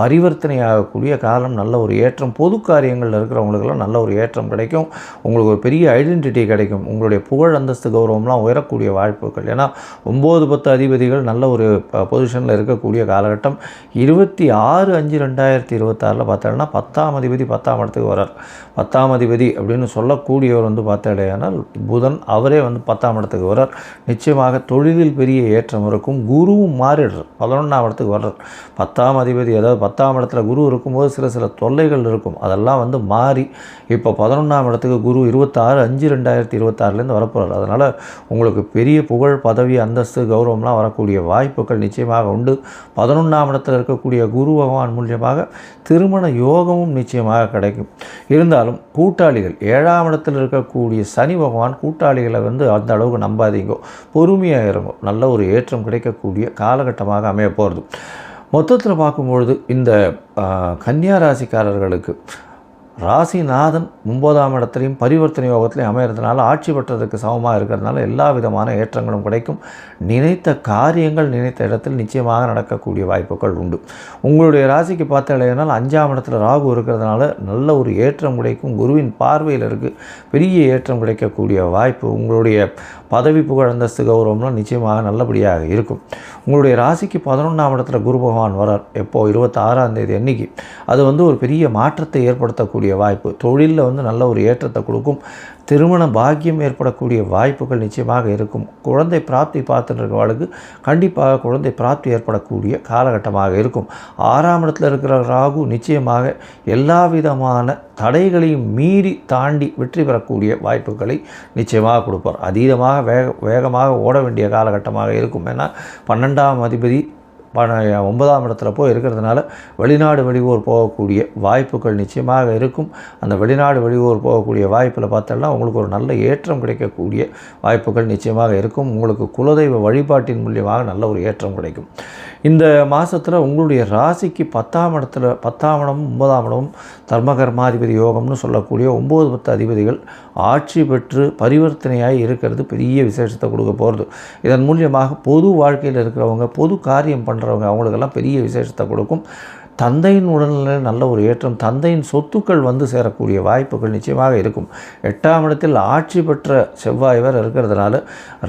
Speaker 1: பரிவர்த்தனை ஆகக்கூடிய காலம். நல்ல ஒரு ஏற்றம், பொது காரியங்களில் இருக்கிறவங்களுக்கெல்லாம் நல்ல ஒரு ஏற்றம் கிடைக்கும். உங்களுக்கு ஒரு பெரிய ஐடென்டிட்டி கிடைக்கும். உங்களுடைய புகழ், அந்தஸ்து, கௌரவம்லாம் உயரக்கூடிய வாய்ப்புகள். ஏன்னா 9-10 அதிபதிகள் நல்ல ஒரு பொசிஷனில் இருக்கக்கூடிய காலகட்டம். 26/5/2026 பார்த்தோன்னா 10ஆம் அதிபதி 10ஆம் இடத்துக்கு வரார். 10ஆம் அதிபதி அப்படின்னு சொல்லக்கூடியவர் வந்து பார்த்தாலேயானால் புதன், அவரே வந்து 10ஆம் இடத்துக்கு வரார். நிச்சயமாக தொழிலில் பெரிய ஏற்றம் இருக்கும். குருவும் மாறிடுறார், 11ஆம் இடத்துக்கு வர்றார். 10ஆம் அதிபதி, அதாவது 10ஆம் இடத்துல குரு இருக்கும்போது சில தொல்லைகள் இருக்கும், அதெல்லாம் வந்து மாறி இப்போ 11ஆம் இடத்துக்கு குரு 26/5/2026 வரப்போகிறார். அதனால் உங்களுக்கு பெரிய புகழ், பதவி, அந்தஸ்து, கௌரவம்லாம் வரக்கூடிய வாய்ப்புகள் நிச்சயமாக உண்டு. 11ஆம் இடத்துல இருக்கக்கூடிய குரு பகவான் மூலியமாக திருமண யோகமும் நிச்சயமாக கிடைக்கும். இருந்தாலும் கூட்டாளிகள், 7ஆம் இடத்தில் இருக்கக்கூடிய சனி பகவான் கூட்டாளிகளை வந்து அந்த அளவுக்கு நம்பாதீங்க, பொறுமையாக இருக்கும். நல்ல ஒரு ஏற்றம் கிடைக்கக்கூடிய காலகட்டமாக அமைய போகிறது. மொத்தத்தில் பார்க்கும்பொழுது இந்த கன்னியா ராசிக்காரர்களுக்கு ராசிநாதன் 9ஆம் இடத்துலையும் பரிவர்த்தனை யோகத்திலையும் அமைகிறதுனால ஆட்சி பெற்றதுக்கு சமமாக இருக்கிறதுனால எல்லா விதமான ஏற்றங்களும் கிடைக்கும். நினைத்த காரியங்கள் நினைத்த இடத்தில் நிச்சயமாக நடக்கக்கூடிய வாய்ப்புகள் உண்டு. உங்களுடைய ராசிக்கு பார்த்தாலேனால் 5ஆம் இடத்துல ராகு இருக்கிறதுனால நல்ல ஒரு ஏற்றம் கிடைக்கும். குருவின் பார்வையில் இருக்குது, பெரிய ஏற்றம் கிடைக்கக்கூடிய வாய்ப்பு. உங்களுடைய பதவி புகழ் அந்தஸ்து கௌரவம்லாம் நிச்சயமாக நல்லபடியாக இருக்கும். உங்களுடைய ராசிக்கு 11ஆம் இடத்துல குரு பகவான் வரார். எப்போது 26ஆம் தேதி அன்றைக்கி. அது ஒரு பெரிய மாற்றத்தை ஏற்படுத்தக்கூடிய வாய்ப்பு. தொழிலில் நல்ல ஒரு ஏற்றத்தை கொடுக்கும். திருமண பாக்கியம் ஏற்படக்கூடிய வாய்ப்புகள் நிச்சயமாக இருக்கும். குழந்தை பிராப்தி பார்த்துட்டு இருக்கிறவர்களுக்கு கண்டிப்பாக குழந்தை பிராப்தி ஏற்படக்கூடிய காலகட்டமாக இருக்கும். 6ஆம் இடத்துல இருக்கிற ராகு நிச்சயமாக எல்லா விதமான தடைகளையும் மீறி தாண்டி வெற்றி பெறக்கூடிய வாய்ப்புகளை நிச்சயமாக கொடுப்பார். அதீதமாக வேகமாக ஓட வேண்டிய காலகட்டமாக இருக்கும். ஏன்னா 12ஆம் அதிபதி 9ஆம் இடத்துல போய் இருக்கிறதுனால வெளிநாடு வெளியூர் போகக்கூடிய வாய்ப்புகள் நிச்சயமாக இருக்கும். அந்த வெளிநாடு வெளியூர் போகக்கூடிய வாய்ப்பில் பார்த்தோம்னா உங்களுக்கு ஒரு நல்ல ஏற்றம் கிடைக்கக்கூடிய வாய்ப்புகள் நிச்சயமாக இருக்கும். உங்களுக்கு குலதெய்வ வழிபாட்டின் மூலியமாக நல்ல ஒரு ஏற்றம் கிடைக்கும். இந்த மாதத்தில் உங்களுடைய ராசிக்கு 10ஆம் இடத்துல 10ஆம் இடமும் 9ஆம் இடமும் தர்மகர்மாதிபதி யோகம்னு சொல்லக்கூடிய 9, 10 அதிபதிகள் ஆட்சி பெற்று பரிவர்த்தனையாகி இருக்கிறது பெரிய விசேஷத்தை கொடுக்க போகிறது. இதன் மூலியமாக பொது வாழ்க்கையில் இருக்கிறவங்க, பொது காரியம் பண்ணுறவங்க, அவங்களுக்கெல்லாம் பெரிய விசேஷத்தை கொடுக்கும். தந்தையின் உடல்நிலையில் நல்ல ஒரு ஏற்றம், தந்தையின் சொத்துக்கள் சேரக்கூடிய வாய்ப்புகள் நிச்சயமாக இருக்கும். 8ஆம் இடத்தில் ஆட்சி பெற்ற செவ்வாய் வேறு இருக்கிறதுனால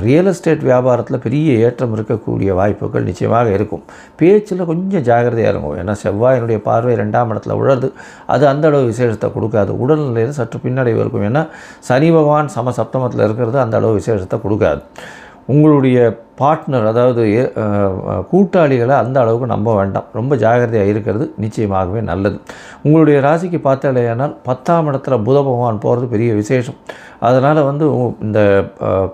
Speaker 1: ரியல் எஸ்டேட் வியாபாரத்தில் பெரிய ஏற்றம் இருக்கக்கூடிய வாய்ப்புகள் நிச்சயமாக இருக்கும். பேச்சில் கொஞ்சம் ஜாகிரதையாக இருக்கும். ஏன்னா செவ்வாயினுடைய பார்வை 2ஆம் இடத்துல உழருது. அது அந்த அளவு விசேஷத்தை கொடுக்காது. உடல்நிலையில் சற்று பின்னடைவு இருக்கும். ஏன்னா சனி பகவான் சப்தமத்தில் இருக்கிறது அந்த அளவு விசேஷத்தை கொடுக்காது. உங்களுடைய பார்ட்னர், அதாவது கூட்டாளிகளை அந்த அளவுக்கு நம்ப வேண்டாம். ரொம்ப ஜாகிரதையாக இருக்கிறது நிச்சயமாகவே நல்லது. உங்களுடைய ராசிக்கு பார்த்தாலேயானால் 10ஆம் இடத்துல புத பகவான் போகிறது பெரிய விசேஷம். அதனால் இந்த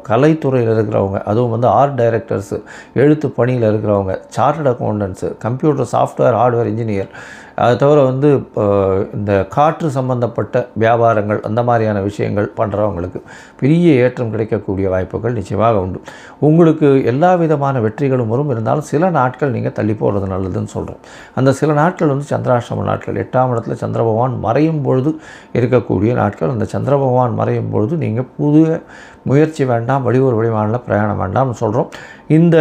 Speaker 1: கலைத்துறையில் இருக்கிறவங்க, அதுவும் ஆர்ட் டைரக்டர்ஸு, எழுத்து பணியில் இருக்கிறவங்க, chartered accountants, computer software hardware engineer, அதை தவிர இந்த காற்று சம்பந்தப்பட்ட வியாபாரங்கள் அந்த மாதிரியான விஷயங்கள் பண்ணுறவங்களுக்கு பெரிய ஏற்றம் கிடைக்கக்கூடிய வாய்ப்புகள் நிச்சயமாக உண்டு. உங்களுக்கு எல்லா விதமான வெற்றிகளும் வரும். இருந்தாலும் சில நாட்கள் நீங்கள் தள்ளி போடுறது நல்லதுன்னு சொல்கிறோம். அந்த சில நாட்கள் சந்திராஷ்டம நாட்கள். 8ஆம் இடத்துல சந்திர பகவான் மறையும் பொழுது இருக்கக்கூடிய நாட்கள். அந்த சந்திர பகவான் மறையும் பொழுது நீங்கள் புதிய முயற்சி வேண்டாம், வெளியூர் வெளிமாநில பிரயாணம் வேண்டாம்னு சொல்கிறோம். இந்த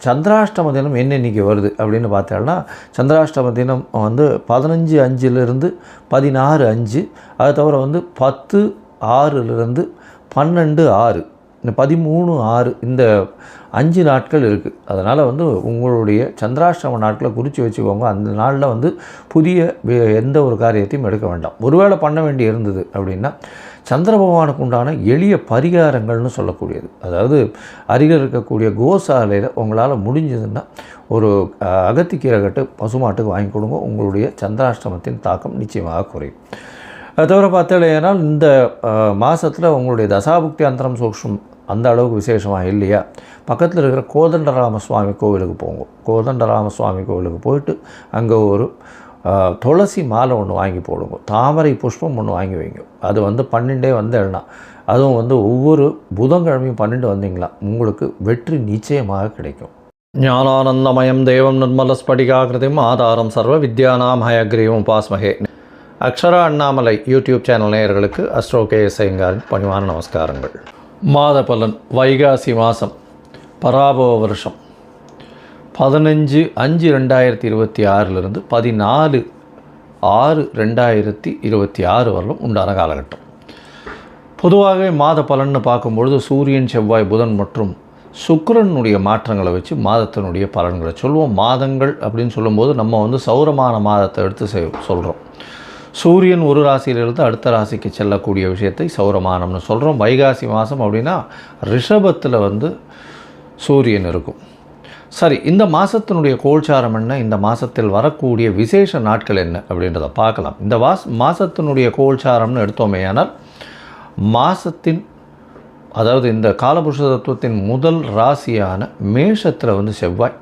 Speaker 1: சந்திராஷ்டம தினம் என்னென்னைக்கு வருது அப்படின்னு பார்த்தோம்னா, சந்திராஷ்டம தினம் 15/5 16/5, அது தவிர 10/6 12/6, இந்த 13/6, இந்த 5 நாட்கள் இருக்குது. அதனால் உங்களுடைய சந்திராஷ்டம நாட்களை குறித்து வச்சுக்கோங்க. அந்த நாளில் புதிய எந்த ஒரு காரியத்தையும் எடுக்க வேண்டாம். ஒருவேளை பண்ண வேண்டி இருந்தது அப்படின்னா சந்திர பகவானுக்கு உண்டான எளிய பரிகாரங்கள்னு சொல்லக்கூடியது, அதாவது அருகில் இருக்கக்கூடிய கோசாலையில் உங்களால் முடிஞ்சதுன்னா ஒரு அகத்திக்கீரை கட்டு பசுமாட்டுக்கு வாங்கி கொடுங்க. உங்களுடைய சந்திராஷ்டமத்தின் தாக்கம் நிச்சயமாக குறையும். அது தவிர பார்த்தாலேனால் இந்த மாதத்தில் உங்களுடைய தசாபுக்தி அந்தரம் சூக்ஷ்மம் அந்த அளவுக்கு விசேஷமாக இல்லையா, பக்கத்தில் இருக்கிற கோதண்டராம சுவாமி கோவிலுக்கு போங்க. கோதண்டராம சுவாமி கோவிலுக்கு போயிட்டு அங்கே ஒரு துளசி மாலை ஒன்று வாங்கி போடுங்க. தாமரை புஷ்பம் ஒன்று வாங்கி வைங்க. அது 12 வந்தேன்னா, அதுவும் ஒவ்வொரு புதன்கிழமையும் 12 வந்தீங்களா உங்களுக்கு வெற்றி நிச்சயமாக கிடைக்கும். ஞானானந்தமயம் தேவம் நிர்மலஸ்படிகாகிருதிம் ஆதாரம் சர்வ வித்யானாம் ஹயக்ரீவம் உபாஸ்மஹே. அக்ஷரா அண்ணாமலை யூடியூப் சேனல் நேயர்களுக்கு அஸ்ட்ரோ KS ஐயங்காரின் பணிவான நமஸ்காரங்கள். மாத பலன். வைகாசி மாதம், பராபவ வருஷம் 15/5/2026 14/6/2026 வரலும் உண்டான காலகட்டம். பொதுவாகவே மாத பலன்னு பார்க்கும்பொழுது சூரியன், செவ்வாய், புதன் மற்றும் சுக்கிரனுடைய மாற்றங்களை வச்சு மாதத்தினுடைய பலன்களை சொல்லுவோம். மாதங்கள் அப்படின்னு சொல்லும்போது நம்ம சௌரமான மாதத்தை எடுத்து சொல்கிறோம். சூரியன் ஒரு ராசியிலிருந்து அடுத்த ராசிக்கு செல்லக்கூடிய விஷயத்தை சௌரமானம்னு சொல்கிறோம். வைகாசி மாதம் அப்படின்னா ரிஷபத்தில் சூரியன் இருக்கும். சரி, இந்த மாதத்தினுடைய கோல்சாரம் என்ன, இந்த மாதத்தில் வரக்கூடிய விசேஷ நாட்கள் என்ன அப்படின்றத பார்க்கலாம். இந்த மாதத்தினுடைய கோல்சாரம்னு எடுத்தோமேயானால், மாதத்தின் அதாவது இந்த காலபுருஷ தத்துவத்தின் முதல் ராசியான மேஷத்தில் செவ்வாய்,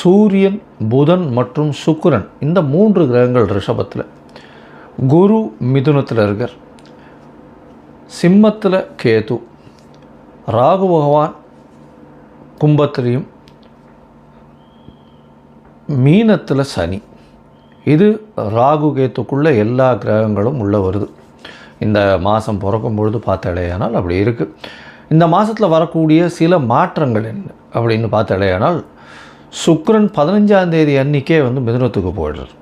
Speaker 1: சூரியன், புதன் மற்றும் சுக்கிரன், இந்த 3 கிரகங்கள் ரிஷபத்தில், குரு மிதுனத்தில் இருக்கார், சிம்மத்தில் கேது, ராகு பகவான் கும்பத்திலையும், மீனத்தில் சனி. இது ராகு கேத்துக்குள்ளே எல்லா கிரகங்களும் உள்ளே வருது. இந்த மாதம் பிறக்கும் பொழுது பார்த்தாலேயானால் அப்படி இருக்குது. இந்த மாதத்தில் வரக்கூடிய சில மாற்றங்கள் என்ன அப்படின்னு பார்த்தாலேயானால், சுக்கிரன் 15ஆம் தேதி அன்றைக்கே மிதுனத்துக்கு போயிடுறார்.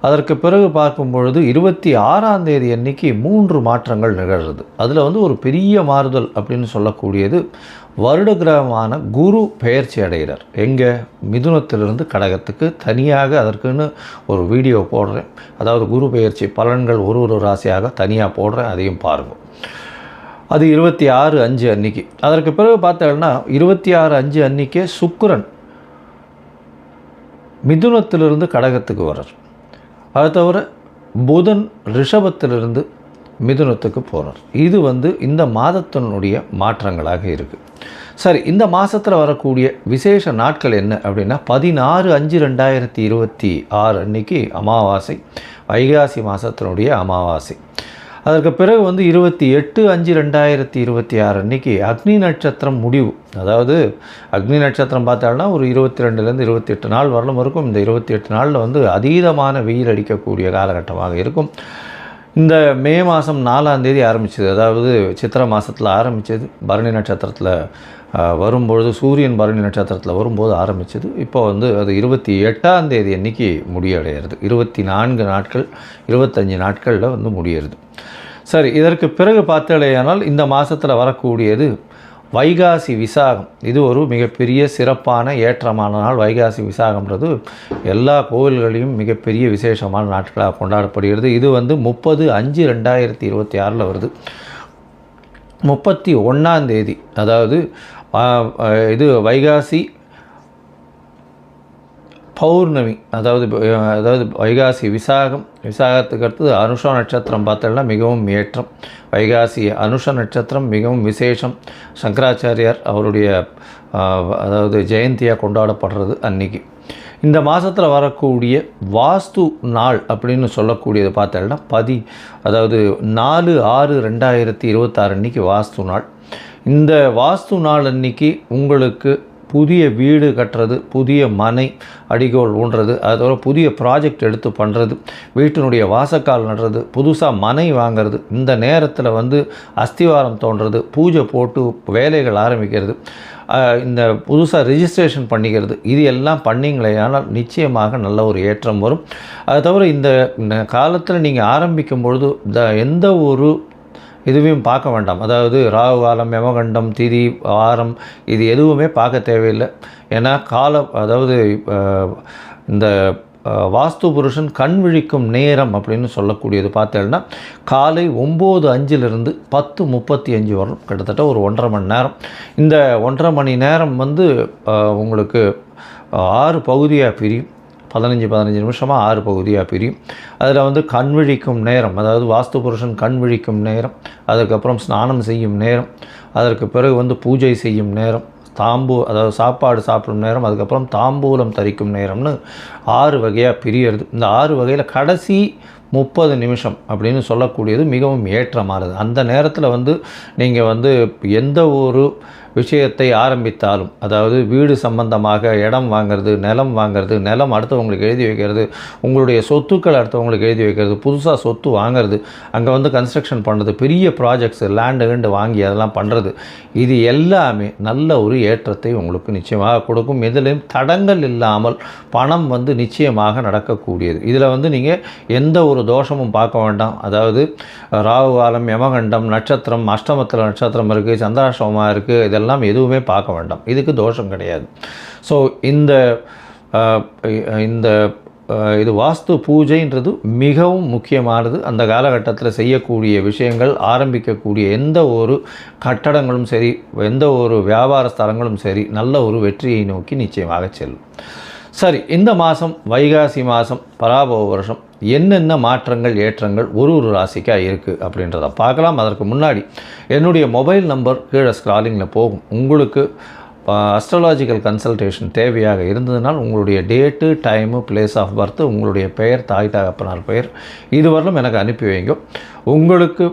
Speaker 1: அதற்கு பிறகு பார்க்கும் பொழுது 26ஆம் தேதி அன்றைக்கி 3 மாற்றங்கள் நிகழ்கிறது. அதில் ஒரு பெரிய மாறுதல் அப்படின்னு சொல்லக்கூடியது, வருட கிரகமான குரு பெயர்ச்சி அடைகிறார். எங்கே? மிதுனத்திலிருந்து கடகத்துக்கு. தனியாக அதற்குன்னு ஒரு வீடியோ போடுறேன். அதாவது குரு பெயர்ச்சி பலன்கள் ஒரு ராசியாக தனியாக போடுறேன், அதையும் பாருங்கள். அது 26/5 அன்றைக்கி. அதற்கு பிறகு பார்த்தோம்னா 26/5 அன்றைக்கே சுக்கிரன் மிதுனத்திலிருந்து கடகத்துக்கு வர்றார். அது தவிர புதன் ரிஷபத்திலிருந்து மிதுனத்துக்கு போகிறார். இது இந்த மாதத்தினுடைய மாற்றங்களாக இருக்குது. சரி, இந்த மாதத்தில் வரக்கூடிய விசேஷ நாட்கள் என்ன அப்படின்னா, 16/5/2026 அன்றைக்கி அமாவாசை, வைகாசி மாதத்தினுடைய அமாவாசை. அதற்கு பிறகு 28/5/2026 அன்றைக்கி அக்னி நட்சத்திரம் முடிவு. அதாவது அக்னி நட்சத்திரம் பார்த்தாலும் ஒரு 22லேருந்து 28 நாள் வரலும் இருக்கும். இந்த 28 நாளில் அதீதமான வெயில் அடிக்கக்கூடிய காலகட்டமாக இருக்கும். இந்த மே மாதம் 4ஆம் தேதி ஆரம்பிச்சது. அதாவது சித்திரை மாதத்தில் ஆரம்பித்தது, பரணி நட்சத்திரத்தில் வரும்பொழுது, சூரியன் பரணி நட்சத்திரத்தில் வரும்போது ஆரம்பித்தது. இப்போ அது 28ஆம் தேதி அன்றைக்கி முடிவடைகிறது. 24 நாட்கள் 25 நாட்களில் முடியறது. சரி, இதற்கு பிறகு பார்த்தாலேயானால் இந்த மாதத்தில் வரக்கூடியது வைகாசி விசாகம். இது ஒரு மிகப்பெரிய சிறப்பான ஏற்றமான நாள். வைகாசி விசாகம்ன்றது எல்லா கோவில்களையும் மிகப்பெரிய விசேஷமான நாட்களாக கொண்டாடப்படுகிறது. இது 30/5/2026 வருது. 31ஆம் தேதி, அதாவது இது வைகாசி பௌர்ணமி. அதாவது வைகாசி விசாகத்துக்கு அடுத்தது அனுஷ நட்சத்திரம் பார்த்தோம்னா மிகவும் ஏற்றம். வைகாசி அனுஷ நட்சத்திரம் மிகவும் விசேஷம். சங்கராச்சாரியார் அவருடைய ஜெயந்தியாக கொண்டாடப்படுறது அன்றைக்கி. இந்த மாதத்தில் வரக்கூடிய வாஸ்து நாள் அப்படின்னு சொல்லக்கூடியது பார்த்தோம்னா 4/6/2026 அன்றைக்கி வாஸ்து நாள். இந்த வாஸ்து நாள் அன்றைக்கி உங்களுக்கு புதிய வீடு கட்டுறது, புதிய மனை அடிகோல் ஊன்றது, அதோட புதிய ப்ராஜெக்ட் எடுத்து பண்ணுறது, வீட்டினுடைய வாசக்கால் நடுறது, புதுசாக மனை வாங்கிறது, இந்த நேரத்தில் அஸ்திவாரம் தோன்றது, பூஜை போட்டு வேலைகள் ஆரம்பிக்கிறது, இந்த புதுசாக ரிஜிஸ்ட்ரேஷன் பண்ணிக்கிறது, இது எல்லாம் பண்ணிங்களே ஆனால் நிச்சயமாக நல்ல ஒரு ஏற்றம் வரும். அது தவிர இந்த காலத்தில் நீங்கள் ஆரம்பிக்கும் பொழுது எந்த ஒரு இதுவையும் பார்க்க வேண்டாம். அதாவது ராகு காலம், யமகண்டம், திதி, வாரம், இது எதுவுமே பார்க்க தேவையில்லை. ஏன்னா இந்த வாஸ்து புருஷன் கண் விழிக்கும் நேரம் அப்படின்னு சொல்லக்கூடியது பார்த்தேன்னா காலை 9:05 10:35 வரும். கிட்டத்தட்ட ஒரு 1.5 மணி நேரம். இந்த 1.5 மணி நேரம் உங்களுக்கு 6 பகுதியாக பிரியும். 15 நிமிஷமாக 6 பகுதியாக பிரியும். அதில் கண் விழிக்கும் நேரம், அதாவது வாஸ்து புருஷன் கண் விழிக்கும் நேரம், அதுக்கப்புறம் ஸ்நானம் செய்யும் நேரம், அதற்கு பிறகு பூஜை செய்யும் நேரம், அதாவது சாப்பாடு சாப்பிடும் நேரம், அதுக்கப்புறம் தாம்பூலம் தரிக்கும் நேரம்னு 6 வகையாக பிரியறது. இந்த 6 வகையில் கடைசி 30 நிமிஷம் அப்படின்னு சொல்லக்கூடியது மிகவும் ஏற்றமானது. அந்த நேரத்தில் நீங்கள் எந்த ஒரு விஷயத்தை ஆரம்பித்தாலும், அதாவது வீடு சம்பந்தமாக இடம் வாங்கிறது, நிலம் வாங்கிறது, நிலம் அடுத்தவங்களுக்கு எழுதி வைக்கிறது, உங்களுடைய சொத்துக்கள் அடுத்தவங்களுக்கு எழுதி வைக்கிறது, புதுசாக சொத்து வாங்கிறது, அங்கே கன்ஸ்ட்ரக்ஷன் பண்ணுறது, பெரிய ப்ராஜெக்ட்ஸ் லேண்டு வாங்கி அதெல்லாம் பண்ணுறது, இது எல்லாமே நல்ல ஒரு ஏற்றத்தை உங்களுக்கு நிச்சயமாக கொடுக்கும். இதிலையும் தடங்கள் இல்லாமல் பணம் நிச்சயமாக நடக்கக்கூடியது. இதில் நீங்கள் எந்த ஒரு தோஷமும் பார்க்க வேண்டாம். அதாவது ராகு காலம், யமகண்டம், நட்சத்திரம், அஷ்டமத்தில் நட்சத்திரம் இருக்குது, சந்திராஷ்டமமாக இருக்குது, இதெல்லாம் எதுவுமே பார்க்க வேண்டாம். இதுக்கு தோஷம் கிடையாது. ஸோ இது வாஸ்து பூஜைன்றது மிகவும் முக்கியமானது. அந்த காலகட்டத்தில் செய்யக்கூடிய விஷயங்கள், ஆரம்பிக்கக்கூடிய எந்த ஒரு கட்டடங்களும் சரி, எந்த ஒரு வியாபார ஸ்தலங்களும் சரி, நல்ல ஒரு வெற்றியை நோக்கி நிச்சயமாக செல்லும். சரி, இந்த மாதம் வைகாசி மாதம் பராபவ வருஷம் என்னென்ன மாற்றங்கள், ஏற்றங்கள் ஒரு ராசிக்காக இருக்குது அப்படின்றத பார்க்கலாம். அதற்கு முன்னாடி என்னுடைய மொபைல் நம்பர் கீழே ஸ்க்ராலிங்கில் போகும். உங்களுக்கு அஸ்ட்ராலாஜிக்கல் கன்சல்டேஷன் தேவையாக இருந்ததுனால் உங்களுடைய date, time, place of birth, உங்களுடைய பெயர், தாய் தகப்பனார் பெயர், இதுவரையிலும் எனக்கு அனுப்பி வைங்க. உங்களுக்கு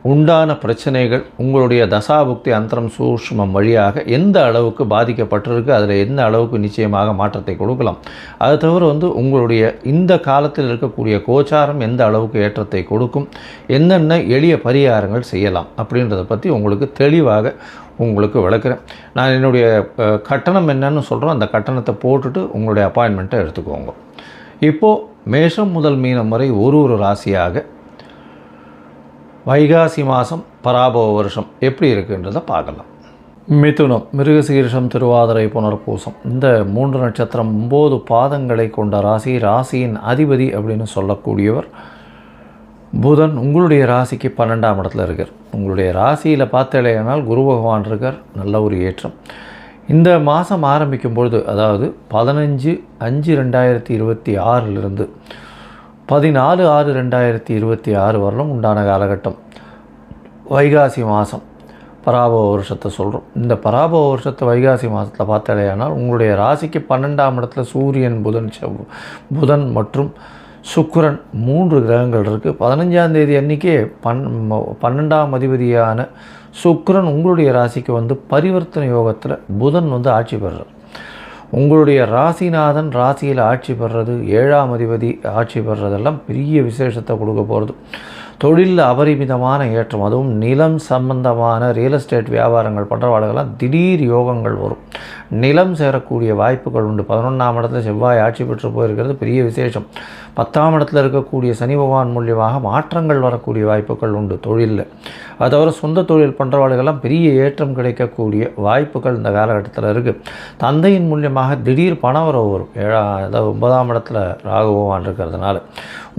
Speaker 1: உண்டான பிரச்சனைகள் உங்களுடைய தசாபுக்தி அந்தரம் சூஷ்மம் வழியாக எந்த அளவுக்கு பாதிக்கப்பட்டிருக்கு, அதில் எந்த அளவுக்கு நிச்சயமாக மாற்றத்தை கொடுக்கலாம். அது தவிர உங்களுடைய இந்த காலத்தில் இருக்கக்கூடிய கோச்சாரம் எந்த அளவுக்கு ஏற்றத்தை கொடுக்கும், என்னென்ன எளிய பரிகாரங்கள் செய்யலாம் அப்படின்றத பற்றி உங்களுக்கு தெளிவாக உங்களுக்கு விளக்குறேன். நான் என்னுடைய கட்டணம் என்னன்னு சொல்கிறோம், அந்த கட்டணத்தை போட்டுட்டு உங்களுடைய அப்பாயின்மெண்ட்டை எடுத்துக்கோங்க. இப்போது மேஷம் முதல் மீனம் வரை ஒரு ராசியாக வைகாசி மாதம் பராபவ வருஷம் எப்படி இருக்குன்றதை பார்க்கலாம். மிதுனம், மிருகசீரிஷம், திருவாதிரை, புனர்பூசம் இந்த 3 நட்சத்திரம் 9 பாதங்களை கொண்ட ராசி. ராசியின் அதிபதி அப்படின்னு சொல்லக்கூடியவர் புதன். உங்களுடைய ராசிக்கு 12ஆம் இடத்துல இருக்கார். உங்களுடைய ராசியில் பார்த்தேனால் குரு பகவான் இருக்கார். நல்ல ஒரு ஏற்றம். இந்த மாதம் ஆரம்பிக்கும் பொழுது, அதாவது 15/5/2026 14/6/2026 வரலும் உண்டான காலகட்டம் வைகாசி மாதம் பராபவ வருஷத்தை சொல்கிறோம். இந்த பராபவ வருஷத்தை வைகாசி மாதத்தில் பார்த்தாலேயானால் உங்களுடைய ராசிக்கு 12ஆம் இடத்துல சூரியன், புதன் மற்றும் சுக்கிரன் 3 கிரகங்கள் இருக்குது. 15ஆம் தேதி அன்றைக்கே 12ஆம் அதிபதியான சுக்கிரன் உங்களுடைய ராசிக்கு பரிவர்த்தனை யோகத்தில் புதன் ஆட்சி பெறுறார். உங்களுடைய ராசிநாதன் ராசியில் ஆட்சி பெறுறது, 7ஆம் அதிபதி ஆட்சி பெறுறதெல்லாம் பெரிய விசேஷத்தை கொடுக்க போகிறது. தொழிலில் அபரிமிதமான ஏற்றம், அதுவும் நிலம் சம்பந்தமான ரியல் எஸ்டேட் வியாபாரங்கள் பண்ணுறவாளுகெல்லாம் திடீர் யோகங்கள் வரும். நிலம் சேரக்கூடிய வாய்ப்புகள் உண்டு. 11ஆம் இடத்துல செவ்வாய் ஆட்சி பெற்று போயிருக்கிறது பெரிய விசேஷம். 10ஆம் இடத்துல இருக்கக்கூடிய சனி பகவான் மூலியமாக மாற்றங்கள் வரக்கூடிய வாய்ப்புகள் உண்டு தொழிலில். அது தவிர சொந்த தொழில் பண்ணுறவாளுகெல்லாம் பெரிய ஏற்றம் கிடைக்கக்கூடிய வாய்ப்புகள் இந்த காலகட்டத்தில் இருக்குது. தந்தையின் மூலியமாக திடீர் பணவரவு வரும். 9ஆம் இடத்துல ராகு பகவான் இருக்கிறதுனால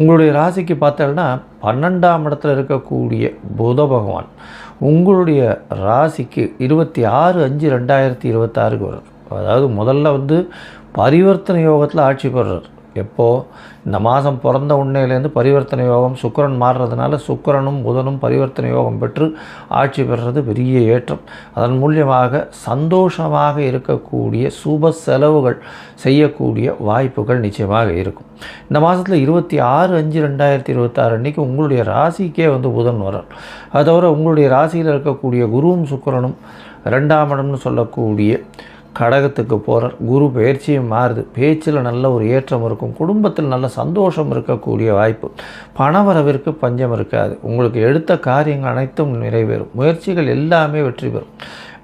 Speaker 1: உங்களுடைய ராசிக்கு பார்த்தோம்னா 12ஆம் இடத்துல இருக்கக்கூடிய புத பகவான் உங்களுடைய ராசிக்கு 26/5/2026 வரும். அதாவது முதல்ல பரிவர்த்தனை யோகத்தில் ஆட்சி பெறுறார். எப்போது இந்த மாதம் பிறந்த உண்மையிலேருந்து பரிவர்த்தனை யோகம் சுக்கிரன் மாறுறதுனால சுக்கிரனும் புதனும் பரிவர்த்தனை யோகம் பெற்று ஆட்சி பெறுறது பெரிய ஏற்றம். அதன் மூலியமாக சந்தோஷமாக இருக்கக்கூடிய சுப செலவுகள் செய்யக்கூடிய வாய்ப்புகள் நிச்சயமாக இருக்கும். இந்த மாதத்தில் 26/5/2026 அன்றைக்கி உங்களுடைய ராசிக்கே புதன் வரார். அது தவிர உங்களுடைய ராசியில் இருக்கக்கூடிய குருவும் சுக்கிரனும் 2ஆம் இடம்னு சொல்லக்கூடிய கடகத்துக்கு போகிறார். குரு பயிற்சியும் மாறுது. பேச்சில் நல்ல ஒரு ஏற்றம் இருக்கும். குடும்பத்தில் நல்ல சந்தோஷம் இருக்கக்கூடிய வாய்ப்பு. பணவரவிற்கு பஞ்சம் இருக்காது. உங்களுக்கு எடுத்த காரியங்கள் அனைத்தும் நிறைவேறும். முயற்சிகள் எல்லாமே வெற்றி பெறும்.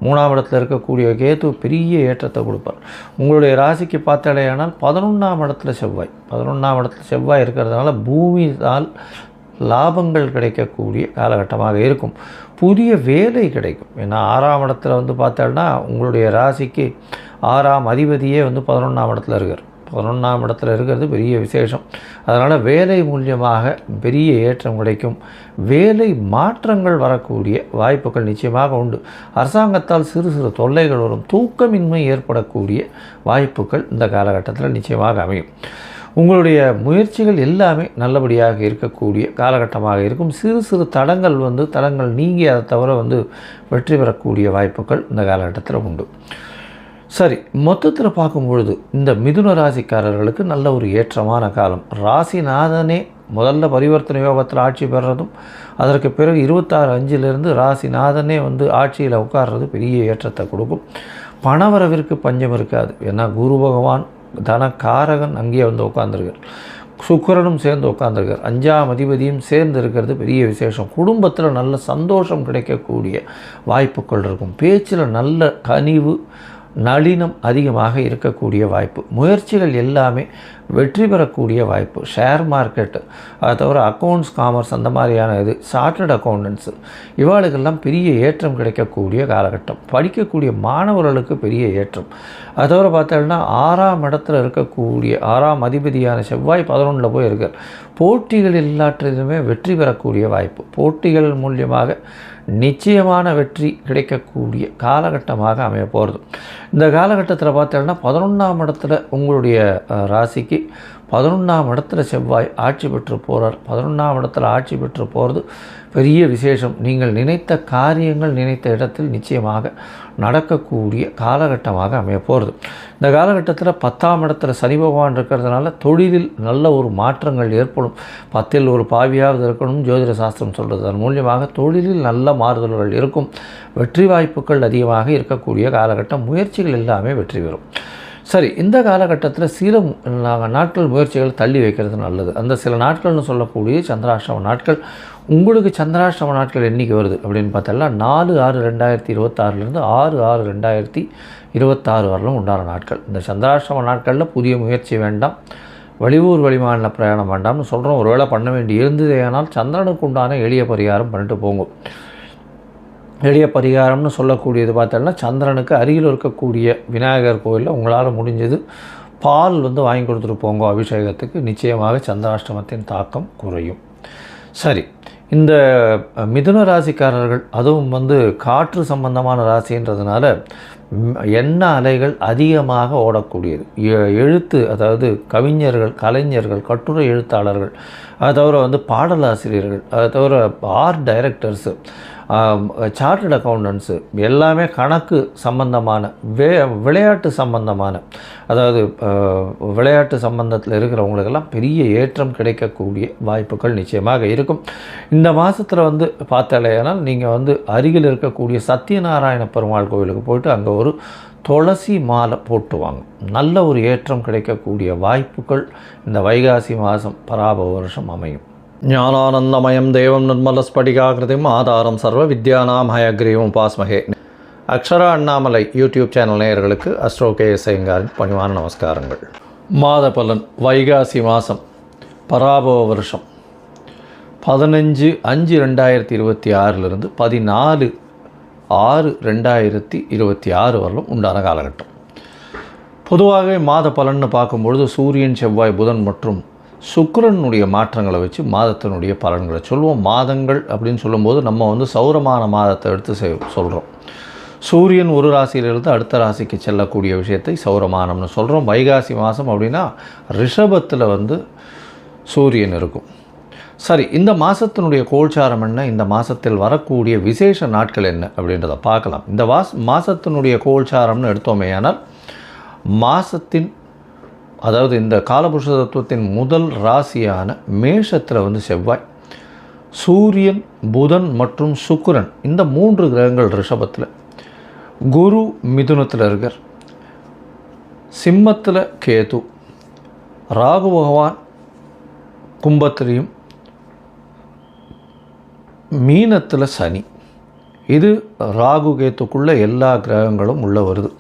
Speaker 1: 3ஆம் இடத்துல இருக்கக்கூடிய கேது பெரிய ஏற்றத்தை கொடுப்பார். உங்களுடைய ராசிக்கு பார்த்தாலேயானால் 11ஆம் இடத்துல செவ்வாய். 11ஆம் இடத்துல செவ்வாய் இருக்கிறதுனால பூமியால் லாபங்கள் கிடைக்கக்கூடிய காலகட்டமாக இருக்கும். புதிய வேலை கிடைக்கும். ஏன்னா 6ஆம் இடத்துல பார்த்தோன்னா உங்களுடைய ராசிக்கு 6ஆம் அதிபதியே 11ஆம் இடத்துல இருக்கார். 11ஆம் இடத்துல இருக்கிறது பெரிய விசேஷம். அதனால் வேலை மூலியமாக பெரிய ஏற்றம் கிடைக்கும். வேலை மாற்றங்கள் வரக்கூடிய வாய்ப்புகள் நிச்சயமாக உண்டு. அரசாங்கத்தால் சிறு சிறு தொல்லைகள் வரும். தூக்கமின்மை ஏற்படக்கூடிய வாய்ப்புகள் இந்த காலகட்டத்தில் நிச்சயமாக அமையும். உங்களுடைய முயற்சிகள் எல்லாமே நல்லபடியாக இருக்கக்கூடிய காலகட்டமாக இருக்கும். சிறு சிறு தடங்கள் நீங்கி அதை தவிர வெற்றி பெறக்கூடிய வாய்ப்புகள் இந்த காலகட்டத்தில் உண்டு. சரி, மொத்தத்தில் பார்க்கும்பொழுது இந்த மிதுன ராசிக்காரர்களுக்கு நல்ல ஒரு ஏற்றமான காலம். ராசிநாதனே முதல்ல பரிவர்த்தனை யோகத்தில் ஆட்சி பெறுறதும் அதற்கு பிறகு 26/5 ராசிநாதனே ஆட்சியில் உட்கார்றது பெரிய ஏற்றத்தை கொடுக்கும். பணவரவிற்கு பஞ்சம் இருக்காது. ஏன்னா குரு பகவான் தனக்காரகன் அங்கேயே உட்கார்ந்துருக்கார். சுக்கிரனும் சேர்ந்து உட்கார்ந்துருக்கார். 5ஆம் அதிபதியும் சேர்ந்து இருக்கிறது பெரிய விசேஷம். குடும்பத்தில் நல்ல சந்தோஷம் கிடைக்கக்கூடிய வாய்ப்புகள் இருக்கும். பேச்சில் நல்ல கனிவு நளினம் அதிகமாக இருக்கக்கூடிய வாய்ப்பு. முயற்சிகள் எல்லாமே வெற்றி பெறக்கூடிய வாய்ப்பு. ஷேர் மார்க்கெட்டு, அதை தவிர அக்கௌண்ட்ஸ், காமர்ஸ் அந்த மாதிரியான சார்ட்டர்ட் அக்கௌண்டன்ஸு இவாளுக்கெல்லாம் பெரிய ஏற்றம் கிடைக்கக்கூடிய காலகட்டம். படிக்கக்கூடிய மாணவர்களுக்கு பெரிய ஏற்றம். அதை தவிர பார்த்தோம்னா 6ஆம் இடத்துல இருக்கக்கூடிய 6ஆம் அதிபதியான செவ்வாய் 11ல் போய் இருக்கார். போட்டிகள் எல்லாற்றிலுமே வெற்றி பெறக்கூடிய வாய்ப்பு. போட்டிகள் மூலியமாக நிச்சயமான வெற்றி கிடைக்கக்கூடிய காலகட்டமாக அமைய போகிறது. இந்த காலகட்டத்தில் பார்த்தோம்னா 11ஆம் இடத்துல உங்களுடைய ராசிக்கு 11ஆம் இடத்துல செவ்வாய் ஆட்சி பெற்று போகிறார். 11ஆம் இடத்துல ஆட்சி பெற்று போகிறது பெரிய விசேஷம். நீங்கள் நினைத்த காரியங்கள் நினைத்த இடத்தில் நிச்சயமாக நடக்கக்கூடிய காலகட்டமாக அமைய போகிறது. இந்த காலகட்டத்தில் 10ஆம் இடத்துல சனி பகவான் இருக்கிறதுனால தொழிலில் நல்ல ஒரு மாற்றங்கள் ஏற்படும். 10இல் ஒரு பாவியாவது இருக்கணும் ஜோதிட சாஸ்திரம் சொல்கிறது. அதன் மூலியமாக தொழிலில் நல்ல மாறுதல்கள் இருக்கும். வெற்றி வாய்ப்புகள் அதிகமாக இருக்கக்கூடிய காலகட்டம். முயற்சிகள் எல்லாமே வெற்றி பெறும். சரி, இந்த காலகட்டத்தில் சில நாட்கள் முயற்சிகள் தள்ளி வைக்கிறது நல்லது. அந்த சில நாட்கள்னு சொல்லக்கூடிய சந்திராஷ்டம நாட்கள். உங்களுக்கு சந்திராஷ்டம நாட்கள் என்றைக்கு வருது அப்படின்னு பார்த்தோம்னா 4/6/2026 6/6/2026 வரலும் உண்டான நாட்கள். இந்த சந்திராஷ்டம நாட்களில் புதிய முயற்சி வேண்டாம், வெளியூர் வெளிமாநில பிரயாணம் வேண்டாம்னு சொல்கிறோம். ஒருவேளை பண்ண வேண்டி இருந்ததே ஆனால் சந்திரனுக்கு உண்டான எளிய பரிகாரம் பண்ணிட்டு போங்க. எளிய பரிகாரம்னு சொல்லக்கூடியது பார்த்தோம்னா சந்திரனுக்கு அருகில் இருக்கக்கூடிய விநாயகர் கோயிலில் உங்களால் முடிஞ்சது பால் வாங்கி கொடுத்துட்டு போங்க அபிஷேகத்துக்கு. நிச்சயமாக சந்திராஷ்டமத்தின் தாக்கம் குறையும். சரி, இந்த மிதுன ராசிக்காரர்கள் அதுவும் காற்று சம்பந்தமான ராசின்றதுனால எண்ண அலைகள் அதிகமாக ஓடக்கூடியது. எழுத்து, அதாவது கவிஞர்கள், கலைஞர்கள், கட்டுரை எழுத்தாளர்கள், அது தவிர பாடலாசிரியர்கள், அது தவிர ஆர்ட் டைரக்டர்ஸு, சார்ட்டர்ட் அக்கௌண்டன்ஸு, எல்லாமே கணக்கு சம்பந்தமான விளையாட்டு சம்பந்தமான, அதாவது விளையாட்டு சம்பந்தத்தில் இருக்கிறவங்களுக்கெல்லாம் பெரிய ஏற்றம் கிடைக்கக்கூடிய வாய்ப்புகள் நிச்சயமாக இருக்கும். இந்த மாதத்தில் பார்த்தாலேனால் நீங்கள் அருகில் இருக்கக்கூடிய சத்யநாராயண பெருமாள் கோவிலுக்கு போயிட்டு அங்கே ஒரு துளசி மாலை போட்டு வாங்க. நல்ல ஒரு ஏற்றம் கிடைக்கக்கூடிய வாய்ப்புகள் இந்த வைகாசி மாதம் பராபவ வருஷம் அமையும். ஞானானந்தமயம் தேவம் நிர்மலஸ்படிகாகிருதிம் ஆதாரம் சர்வ வித்யானாம் ஹயக்ரீவம் உபாஸ்மஹே. அக்ஷரா அண்ணாமலை யூடியூப் சேனல் நேயர்களுக்கு அஸ்ட்ரோ KS ஐயங்காரின் பணிவான நமஸ்காரங்கள். மாத பலன் வைகாசி மாதம் பராபவ வருஷம் 15/5/2026 14/6/2026 வரலும் உண்டான காலகட்டம். பொதுவாகவே மாத பலன்னு பார்க்கும்பொழுது சூரியன், செவ்வாய், புதன் மற்றும் சுக்கிரனுடைய மாற்றங்களை வச்சு மாதத்தினுடைய பலன்களை சொல்லுவோம். மாதங்கள் அப்படின்னு சொல்லும்போது நம்ம சௌரமான மாதத்தை எடுத்து சொல்கிறோம். சூரியன் ஒரு ராசியிலிருந்து அடுத்த ராசிக்கு செல்லக்கூடிய விஷயத்தை சௌரமானம்னு சொல்கிறோம். வைகாசி மாதம் அப்படின்னா ரிஷபத்தில் சூரியன் இருக்கும். சரி, இந்த மாதத்தினுடைய கோல்சாரம் என்ன, இந்த மாதத்தில் வரக்கூடிய விசேஷ நாட்கள் என்ன அப்படின்றத பார்க்கலாம். இந்த மாதத்தினுடைய கோல்சாரம்னு எடுத்தோமே ஆனால் மாதத்தின், அதாவது இந்த காலபுருஷ தத்துவத்தின் முதல் ராசியான மேஷத்தில் செவ்வாய், சூரியன், புதன் மற்றும் சுக்கிரன், இந்த 3 கிரகங்கள் ரிஷபத்தில், குரு மிதுனத்தில் இருக்கார், சிம்மத்தில் கேது, ராகு பகவான் கும்பத்திலையும், மீனத்தில் சனி. இது ராகு கேத்துக்குள்ளே எல்லா கிரகங்களும் உள்ளே வருது.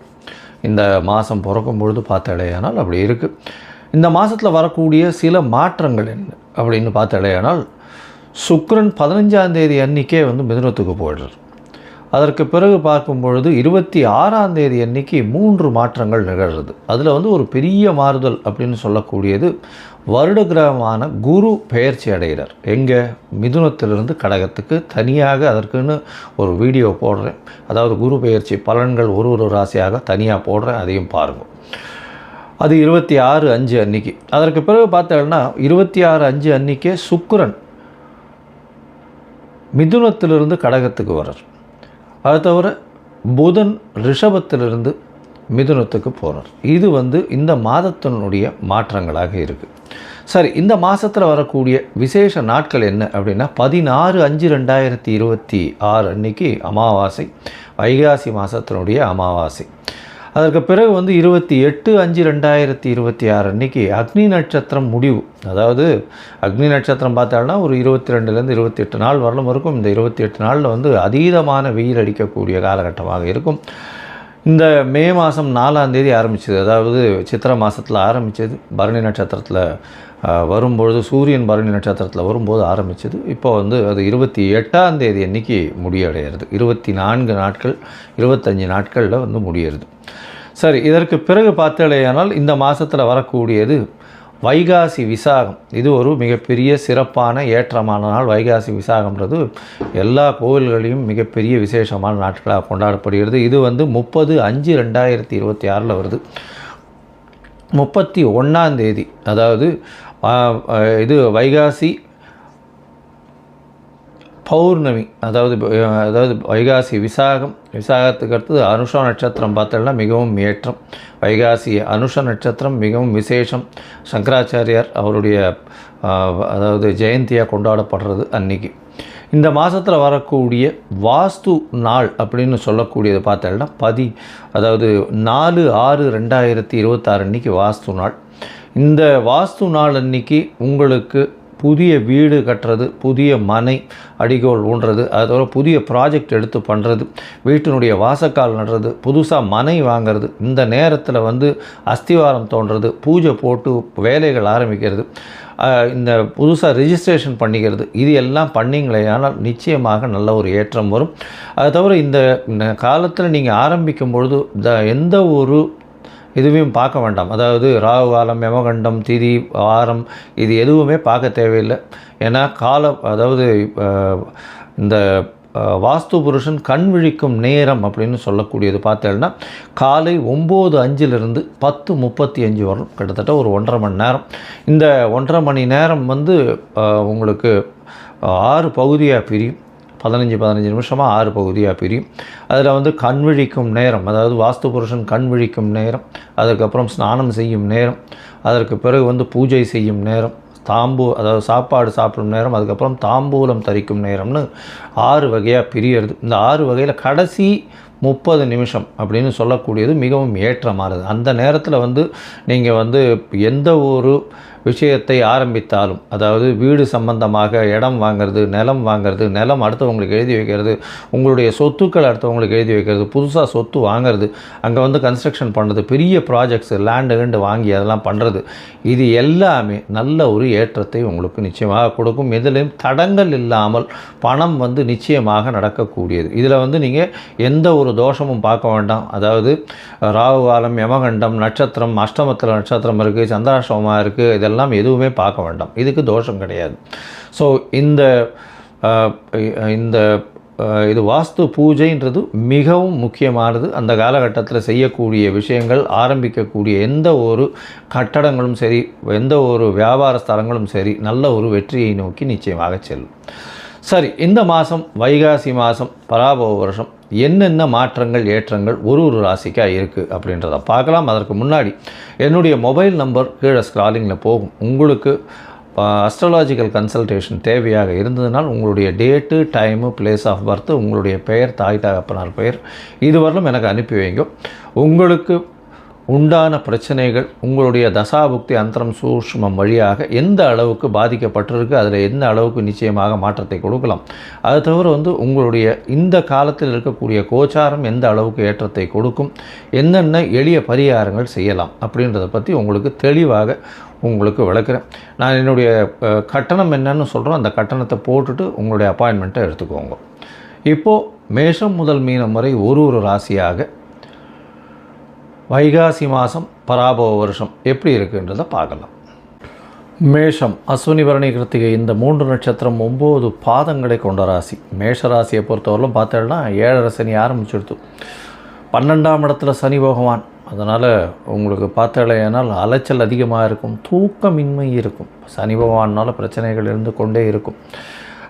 Speaker 1: இந்த மாதம் பிறக்கும் பொழுது பார்த்தாலேயானால் அப்படி இருக்குது. இந்த மாதத்தில் வரக்கூடிய சில மாற்றங்கள் என்ன அப்படின்னு பார்த்தாலேயானால் சுக்கிரன் 15ஆம் தேதி அன்றைக்கே மிதுனத்துக்கு போயிடுறார். அதற்கு பிறகு பார்க்கும் பொழுது 26ஆம் தேதி அன்றைக்கி 3 மாற்றங்கள் நிகழ்கிறது. அதில் ஒரு பெரிய மாறுதல் அப்படின்னு சொல்லக்கூடியது வருட கிரகமான குரு பெயர்ச்சி அடைகிறார். எங்கே? மிதுனத்திலிருந்து கடகத்துக்கு. தனியாக அதற்குன்னு ஒரு வீடியோ போடுறேன். அதாவது குரு பெயர்ச்சி பலன்கள் ஒரு ராசியாக தனியாக போடுறேன், அதையும் பாருங்கள். அது 26/5 அன்றைக்கி. அதற்கு பிறகு பார்த்தோம்னா 26/5 அன்றைக்கே சுக்கிரன் மிதுனத்திலிருந்து கடகத்துக்கு வர்றார். அது தவிர புதன் ரிஷபத்திலிருந்து மிதுனத்துக்கு போகிறார். இது இந்த மாதத்தினுடைய மாற்றங்களாக இருக்குது. சரி, இந்த மாதத்தில் வரக்கூடிய விசேஷ நாட்கள் என்ன அப்படின்னா 16/5/2026 அன்றைக்கி அமாவாசை, வைகாசி மாதத்தினுடைய அமாவாசை. அதற்கு பிறகு 28/5/2026 அன்றைக்கி அக்னி நட்சத்திரம் முடிவு. அதாவது அக்னி நட்சத்திரம் பார்த்தாலும் ஒரு 22லேருந்து 28 நாள் வரலும் இருக்கும். இந்த 28 நாளில் அதீதமான வெயில் அடிக்கக்கூடிய காலகட்டமாக இருக்கும். இந்த மே மாதம் 4ஆம் தேதி ஆரம்பிச்சது, அதாவது சித்திரை மாதத்தில் ஆரம்பித்தது, பரணி நட்சத்திரத்தில் வரும்பொழுது, சூரியன் பரணி நட்சத்திரத்தில் வரும்போது ஆரம்பித்தது. இப்போ அது 28ஆம் தேதி அன்றைக்கி முடிவடைகிறது. 24 நாட்கள் 25 நாட்களில் முடியறது. சரி, இதற்கு பிறகு பார்த்தாலேயானால் இந்த மாதத்தில் வரக்கூடியது வைகாசி விசாகம். இது ஒரு மிகப்பெரிய சிறப்பான ஏற்றமான நாள். வைகாசி விசாகம்ன்றது எல்லா கோவில்களையும் மிகப்பெரிய விசேஷமான நாட்களாக கொண்டாடப்படுகிறது. இது 30/5/2026 வருது. 31ஆம் தேதி, அதாவது இது வைகாசி பௌர்ணமி, அதாவது வைகாசி விசாகத்துக்கு அடுத்தது அனுஷ நட்சத்திரம் பார்த்தோம்னா மிகவும் ஏற்றம். வைகாசி அனுஷ நட்சத்திரம் மிகவும் விசேஷம். சங்கராச்சாரியார் அவருடைய ஜெயந்தியாக கொண்டாடப்படுறது அன்றைக்கி. இந்த மாதத்தில் வரக்கூடிய வாஸ்து நாள் அப்படின்னு சொல்லக்கூடியது பார்த்தோம்னா 4/6/2026 அன்றைக்கி வாஸ்து நாள். இந்த வாஸ்து நாள் அன்றைக்கி உங்களுக்கு புதிய வீடு கட்டுறது, புதிய மனை அடிகோல் ஊன்றது, அதோட புதிய ப்ராஜெக்ட் எடுத்து பண்ணுறது, வீட்டினுடைய வாசக்கால் நடுறது, புதுசாக மனை வாங்கிறது, இந்த நேரத்தில் அஸ்திவாரம் தோன்றது, பூஜை போட்டு வேலைகள் ஆரம்பிக்கிறது, இந்த புதுசாக ரிஜிஸ்ட்ரேஷன் பண்ணிக்கிறது, இது எல்லாம் பண்ணிங்களேயானால் நிச்சயமாக நல்ல ஒரு ஏற்றம் வரும். அது தவிர இந்த காலத்தில் நீங்கள் ஆரம்பிக்கும் பொழுது எந்த ஒரு இதுவையும் பார்க்க வேண்டாம். அதாவது ராகு காலம், யமகண்டம், திதி, வாரம், இது எதுவுமே பார்க்க தேவையில்லை. ஏன்னா இந்த வாஸ்து புருஷன் கண் விழிக்கும் நேரம் அப்படின்னு சொல்லக்கூடியது பார்த்தேன்னா காலை 9:05 10:35 வரும், கிட்டத்தட்ட ஒரு 1.5 மணி நேரம். இந்த 1.5 மணி நேரம் உங்களுக்கு 6 பகுதியாக பிரியும். 15 நிமிஷமாக 6 பகுதியாக பிரியும். அதில் கண் விழிக்கும் நேரம், அதாவது வாஸ்து புருஷன் கண் விழிக்கும் நேரம், அதுக்கப்புறம் ஸ்நானம் செய்யும் நேரம், அதற்கு பிறகு பூஜை செய்யும் நேரம், சாப்பாடு சாப்பிடும் நேரம், அதுக்கப்புறம் தாம்பூலம் தரிக்கும் நேரம்னு 6 வகையாக பிரியறது. இந்த 6 வகையில் கடைசி 30 நிமிஷம் அப்படின்னு சொல்லக்கூடியது மிகவும் ஏற்றமானது. அந்த நேரத்தில் நீங்கள் எந்த ஒரு விஷயத்தை ஆரம்பித்தாலும், அதாவது வீடு சம்பந்தமாக இடம் வாங்கிறது, நிலம் வாங்கிறது, நிலம் அடுத்தவங்களுக்கு எழுதி வைக்கிறது, உங்களுடைய சொத்துக்கள் அடுத்தவங்களுக்கு எழுதி வைக்கிறது, புதுசாக சொத்து வாங்கிறது, அங்கே கன்ஸ்ட்ரக்ஷன் பண்ணுறது, பெரிய ப்ராஜெக்ட்ஸ் லேண்டு வாங்கி அதெல்லாம் பண்ணுறது, இது எல்லாமே நல்ல ஒரு ஏற்றத்தை உங்களுக்கு நிச்சயமாக கொடுக்கும். இதிலையும் தடங்கள் இல்லாமல் பணம் நிச்சயமாக நடக்கக்கூடியது. இதில் நீங்கள் எந்த ஒரு தோஷமும் பார்க்க வேண்டாம். அதாவது ராகு காலம், யமகண்டம், நட்சத்திரம், அஷ்டமத்தில் நட்சத்திரம் இருக்குது, சந்திராஷ்டமமாக இருக்குது, இதெல்லாம் எதுவுமே பார்க்க வேண்டாம். இதுக்கு தோஷம் கிடையாது. ஸோ இது வாஸ்து பூஜைன்றது மிகவும் முக்கியமானது. அந்த காலகட்டத்தில் செய்யக்கூடிய விஷயங்கள், ஆரம்பிக்கக்கூடிய எந்த ஒரு கட்டடங்களும் சரி, எந்த ஒரு வியாபார ஸ்தலங்களும் சரி, நல்ல ஒரு வெற்றியை நோக்கி நிச்சயமாக செல்லும். சரி, இந்த மாதம் வைகாசி மாதம் பராபவ வருஷம் என்னென்ன மாற்றங்கள், ஏற்றங்கள் ஒரு ராசிக்காக இருக்குது அப்படின்றத பார்க்கலாம். அதற்கு முன்னாடி என்னுடைய மொபைல் நம்பர் கீழே ஸ்க்ராலிங்கில் போகும். உங்களுக்கு அஸ்ட்ராலாஜிக்கல் கன்சல்டேஷன் தேவையாக இருந்ததுனால் உங்களுடைய date, time, place of birth, உங்களுடைய பெயர், தாய் தகப்பனார் பெயர், இதுவரையிலும் எனக்கு அனுப்பி வைங்க. உங்களுக்கு உண்டான பிரச்சனைகள் உங்களுடைய தசாபுக்தி அந்தரம் சூஷ்மம் வழியாக எந்த அளவுக்கு பாதிக்கப்பட்டிருக்கு, அதில் எந்த அளவுக்கு நிச்சயமாக மாற்றத்தை கொடுக்கலாம். அது தவிர உங்களுடைய இந்த காலத்தில் இருக்கக்கூடிய கோச்சாரம் எந்த அளவுக்கு ஏற்றத்தை கொடுக்கும், என்னென்ன எளிய பரிகாரங்கள் செய்யலாம் அப்படின்றத பற்றி உங்களுக்கு தெளிவாக விளக்குறேன். நான் என்னுடைய கட்டணம் என்னன்னு சொல்கிறோம், அந்த கட்டணத்தை போட்டுட்டு உங்களுடைய அப்பாயின்மெண்ட்டை எடுத்துக்கோங்க. இப்போது மேஷம் முதல் மீனம் வரை ஒரு ராசியாக வைகாசி மாதம் பராபவ வருஷம் எப்படி இருக்குன்றதை பார்க்கலாம். மேஷம், அஸ்வினி, பரணி, கிருத்திகை இந்த 3 நட்சத்திரம் 9 பாதங்களை கொண்ட ராசி. மேஷ ராசியை பொறுத்தவரையிலும் பார்த்தோம்னா 7.5 சனி ஆரம்பிச்சுடுத்து. 12ஆம் இடத்துல சனி பகவான். அதனால் உங்களுக்கு பார்த்தேனால் அலைச்சல் அதிகமாக இருக்கும், தூக்கமின்மை இருக்கும். சனி பகவானால் பிரச்சனைகள் இருந்து கொண்டே இருக்கும்.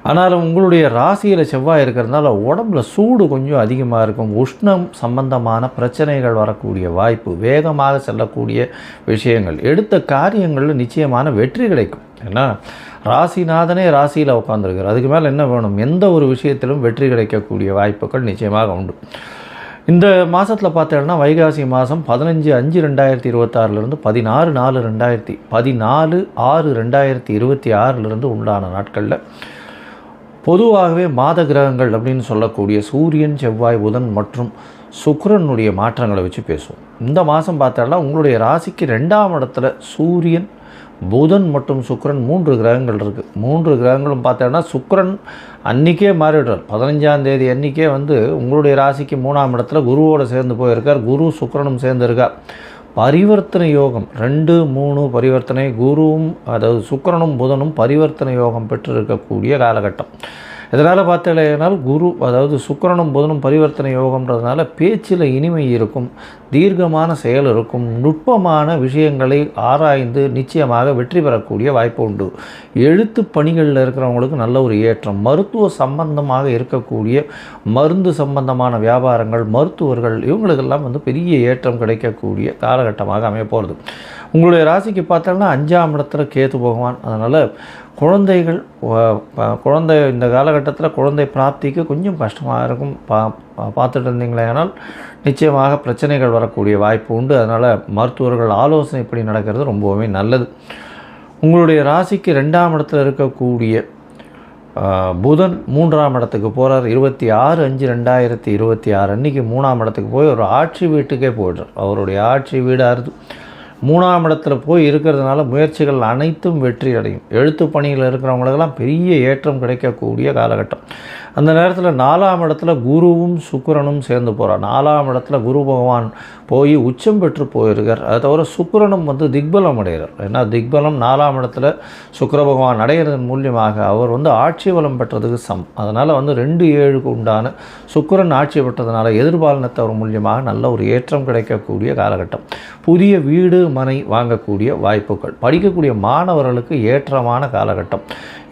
Speaker 1: ஆனாலும் உங்களுடைய ராசியில் செவ்வாய் இருக்கிறதுனால உடம்புல சூடு கொஞ்சம் அதிகமாக இருக்கும். உஷ்ணம் சம்பந்தமான பிரச்சனைகள் வரக்கூடிய வாய்ப்பு, வேகமாக செல்லக்கூடிய விஷயங்கள், எடுத்த காரியங்களில் நிச்சயமான வெற்றி கிடைக்கும். ஏன்னா ராசிநாதனே ராசியில் உட்காந்துருக்கார், அதுக்கு மேலே என்ன வேணும்? எந்த ஒரு விஷயத்திலும் வெற்றி கிடைக்கக்கூடிய வாய்ப்புகள் நிச்சயமாக உண்டு. இந்த மாதத்தில் பார்த்தோம்னா வைகாசி மாதம் 15/5/2026 14/6/2026 உண்டான நாட்களில் பொதுவாகவே மாத கிரகங்கள் அப்படின்னு சொல்லக்கூடிய சூரியன், செவ்வாய், புதன் மற்றும் சுக்கிரனுடைய மாற்றங்களை வச்சு பேசுவோம். இந்த மாதம் பார்த்தோம்னா உங்களுடைய ராசிக்கு 2ஆம் இடத்துல சூரியன், புதன் மற்றும் சுக்கிரன் 3 கிரகங்கள் இருக்குது. 3 கிரகங்களும் பார்த்தோம்னா சுக்கிரன் அன்றைக்கே மாறிடுறார். 15ஆம் தேதி அன்றைக்கே உங்களுடைய ராசிக்கு 3ஆம் இடத்துல குருவோடு சேர்ந்து போயிருக்கார். குரு சுக்கிரனும் சேர்ந்துருக்கார். பரிவர்த்தனை யோகம் 2, 3 பரிவர்த்தனை, குருவும் அதாவது சுக்கிரனும் புதனும் பரிவர்த்தனை யோகம் பெற்றிருக்கக்கூடிய காலகட்டம். இதனால் பார்த்தீங்கன்னா குரு அதாவது சுக்கிரனும் புதனும் பரிவர்த்தனை யோகம்ன்றதுனால பேச்சில் இனிமை இருக்கும், தீர்க்கமான செயல் இருக்கும், நுட்பமான விஷயங்களை ஆராய்ந்து நிச்சயமாக வெற்றி பெறக்கூடிய வாய்ப்பு உண்டு. எழுத்து பணிகளில் இருக்கிறவங்களுக்கு நல்ல ஒரு ஏற்றம், மருத்துவ சம்பந்தமாக இருக்கக்கூடிய மருந்து சம்பந்தமான வியாபாரங்கள், மருத்துவர்கள் இவங்களுக்கெல்லாம் பெரிய ஏற்றம் கிடைக்கக்கூடிய காலகட்டமாக அமைய போகிறது. உங்களுடைய ராசிக்கு பார்த்தோம்னா 5ஆம் இடத்துல கேது பகவான். அதனால் குழந்தை இந்த காலகட்டத்தில் குழந்தை பிராப்திக்கு கொஞ்சம் கஷ்டமாக இருக்கும். பார்த்துட்டு இருந்தீங்களேனால் நிச்சயமாக பிரச்சனைகள் வரக்கூடிய வாய்ப்பு உண்டு. அதனால் மருத்துவர்கள் ஆலோசனைப்படி நடக்கிறது ரொம்பவுமே நல்லது. உங்களுடைய ராசிக்கு 2ஆம் இடத்துல இருக்கக்கூடிய புதன் 3ஆம் இடத்துக்கு போகிறார். 26/5/2026 அன்றைக்கி 3ஆம் இடத்துக்கு போய் ஒரு ஆட்சி வீட்டுக்கே போய்டுறார். அவருடைய ஆட்சி வீடாக 3ஆம் இடத்துல போய் இருக்கிறதுனால முயற்சிகள் அனைத்தும் வெற்றி அடையும். எழுத்து பணியில் இருக்கிறவங்களுக்கெல்லாம் பெரிய ஏற்றம் கிடைக்கக்கூடிய காலகட்டம். அந்த நேரத்தில் 4ஆம் இடத்துல குருவும் சுக்கிரனும் சேர்ந்து போகிறார். 4ஆம் இடத்துல குரு பகவான் போய் உச்சம் பெற்று போயிருக்கார். அது தவிர சுக்கிரனும் திக்பலம் அடைகிறார். ஏன்னா திக்பலம் 4ஆம் இடத்துல சுக்கிர பகவான் அடைகிறதன் மூலியமாக அவர் ஆட்சி பலம் பெற்றதுக்கு அதனால் 2/7க்கு உண்டான சுக்கிரன் ஆட்சி பெற்றதுனால எதிர்பாலினத்தவர் மூலியமாக நல்ல ஒரு ஏற்றம் கிடைக்கக்கூடிய காலகட்டம். புதிய வீடு மனை வாங்கக்கூடிய வாய்ப்புகள், படிக்கக்கூடிய மாணவர்களுக்கு ஏற்றமான காலகட்டம்.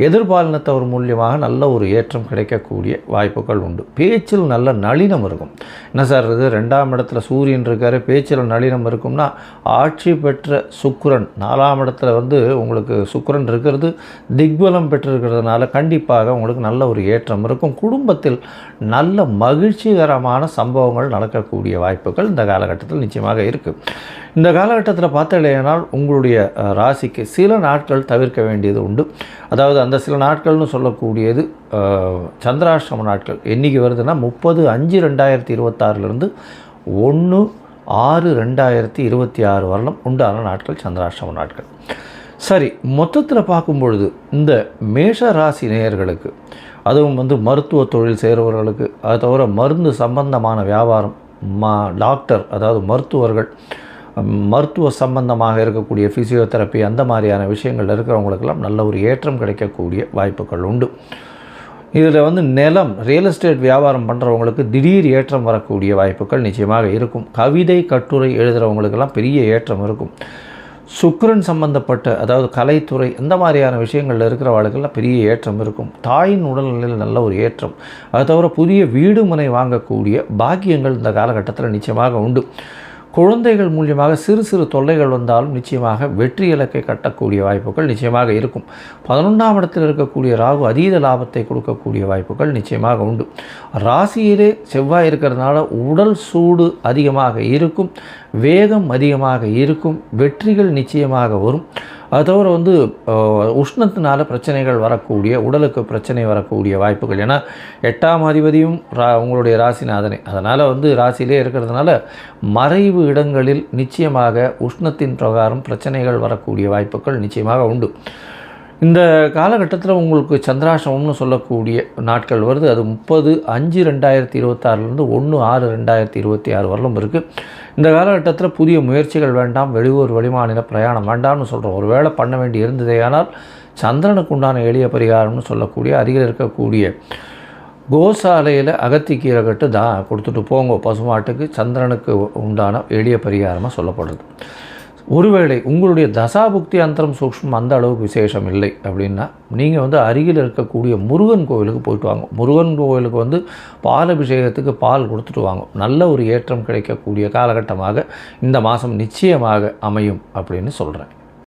Speaker 1: எதிர்பாலினத்தவர் மூலியமாக நல்ல ஒரு ஏற்றம் கிடைக்கக்கூடிய வாய்ப்புகள் உண்டு. பேச்சில் நல்ல நளினம் இருக்கும். என்ன சார் இது 2ஆம் இடத்துல சூரியன் இருக்கார், பேச்சில் நளினம் இருக்கும்னா ஆட்சி பெற்ற சுக்கிரன் 4ஆம் இடத்துல உங்களுக்கு சுக்கிரன் இருக்கிறது திக்பலம் பெற்றிருக்கிறதுனால கண்டிப்பாக உங்களுக்கு நல்ல ஒரு ஏற்றம் இருக்கும். குடும்பத்தில் நல்ல மகிழ்ச்சிகரமான சம்பவங்கள் நடக்கக்கூடிய வாய்ப்புகள் இந்த காலகட்டத்தில் நிச்சயமாக இருக்குது. இந்த காலகட்டத்தில் பார்த்தீங்கன்னா உங்களுடைய ராசிக்கு சில நாட்கள் தவிர்க்க வேண்டியது உண்டு. அதாவது அந்த சில நாட்கள்னு சொல்லக்கூடியது சந்திராஷ்டம நாட்கள். என்றைக்கு வருதுன்னா 30/5/2026 1/6/2026 வரலாம் உண்டான நாட்கள் சந்திராஷ்டம நாட்கள். சரி, மொத்தத்தில் பார்க்கும் பொழுது இந்த மேஷ ராசி நேயர்களுக்கு, அதுவும் மருத்துவ தொழில் செய்கிறவர்களுக்கு, அது தவிர மருந்து சம்பந்தமான வியாபாரம், டாக்டர் அதாவது மருத்துவர்கள், மருத்துவ சம்பந்தமாக இருக்கக்கூடிய ஃபிசியோதெரப்பி அந்த மாதிரியான விஷயங்கள் இருக்கிறவங்களுக்கெல்லாம் நல்ல ஒரு ஏற்றம் கிடைக்கக்கூடிய வாய்ப்புகள் உண்டு. இதில் நிலம் ரியல் எஸ்டேட் வியாபாரம் பண்ணுறவங்களுக்கு திடீர் ஏற்றம் வரக்கூடிய வாய்ப்புகள் நிச்சயமாக இருக்கும். கவிதை கட்டுரை எழுதுகிறவங்களுக்கெல்லாம் பெரிய ஏற்றம் இருக்கும். சுக்கிரன் சம்பந்தப்பட்ட அதாவது கலைத்துறை இந்த மாதிரியான விஷயங்களில் இருக்கிறவர்களுக்கெல்லாம் பெரிய ஏற்றம் இருக்கும். தாயின் உடல்நிலையில் நல்ல ஒரு ஏற்றம். அது தவிர புதிய வீடு மனை வாங்கக்கூடிய பாக்கியங்கள் இந்த காலகட்டத்தில் நிச்சயமாக உண்டு. குழந்தைகள் மூலியமாக சிறு சிறு தொல்லைகள் வந்தாலும் நிச்சயமாக வெற்றி இலக்கை கட்டக்கூடிய வாய்ப்புகள் நிச்சயமாக இருக்கும். 11ஆம் இடத்தில் இருக்கக்கூடிய ராகு அதீத லாபத்தை கொடுக்கக்கூடிய வாய்ப்புகள் நிச்சயமாக உண்டு. ராசியிலே செவ்வாய் இருக்கிறதுனால உடல் சூடு அதிகமாக இருக்கும், வேகம் அதிகமாக இருக்கும், வெற்றிகள் நிச்சயமாக வரும். அது தவிர உஷ்ணத்தினால பிரச்சனைகள் வரக்கூடிய, உடலுக்கு பிரச்சனை வரக்கூடிய வாய்ப்புகள். ஏன்னா 8ஆம் அதிபதியும் உங்களுடைய ராசிநாதனே. அதனால் ராசியிலே இருக்கிறதுனால மறைவு இடங்களில் நிச்சயமாக உஷ்ணத்தின் பிரகாரம் பிரச்சனைகள் வரக்கூடிய வாய்ப்புகள் நிச்சயமாக உண்டு. இந்த காலகட்டத்தில் உங்களுக்கு சந்திராஷ்டமம்னு சொல்லக்கூடிய நாட்கள் வருது. அது 30/5/2026 1/6/2026 வரலும் இருக்குது. இந்த காலகட்டத்தில் புதிய முயற்சிகள் வேண்டாம், வெளியூர் வெளிமாநில பிரயாணம் வேண்டாம்னு சொல்கிறோம். ஒரு வேளை பண்ண வேண்டி இருந்ததே ஆனால் சந்திரனுக்கு உண்டான எளிய பரிகாரம்னு சொல்லக்கூடிய அருகில் இருக்கக்கூடிய கோசாலையில் அகத்திக்கீரை கட்டு கொடுத்துட்டு போங்க பசுமாட்டுக்கு. சந்திரனுக்கு உண்டான எளிய பரிகாரமாக சொல்லப்படுறது. ஒருவேளை உங்களுடைய தசாபுக்தி அந்தரம் சூக்ஷ்மம் அந்த அளவுக்கு விசேஷம் இல்லை அப்படின்னா நீங்கள் அருகில் இருக்கக்கூடிய முருகன் கோவிலுக்கு போயிட்டு வாங்க. முருகன் கோவிலுக்கு பால் அபிஷேகத்துக்கு பால் கொடுத்துட்டு வாங்க. நல்ல ஒரு ஏற்றம் கிடைக்கக்கூடிய காலகட்டமாக இந்த மாதம் நிச்சயமாக அமையும் அப்படின்னு சொல்கிறேன்.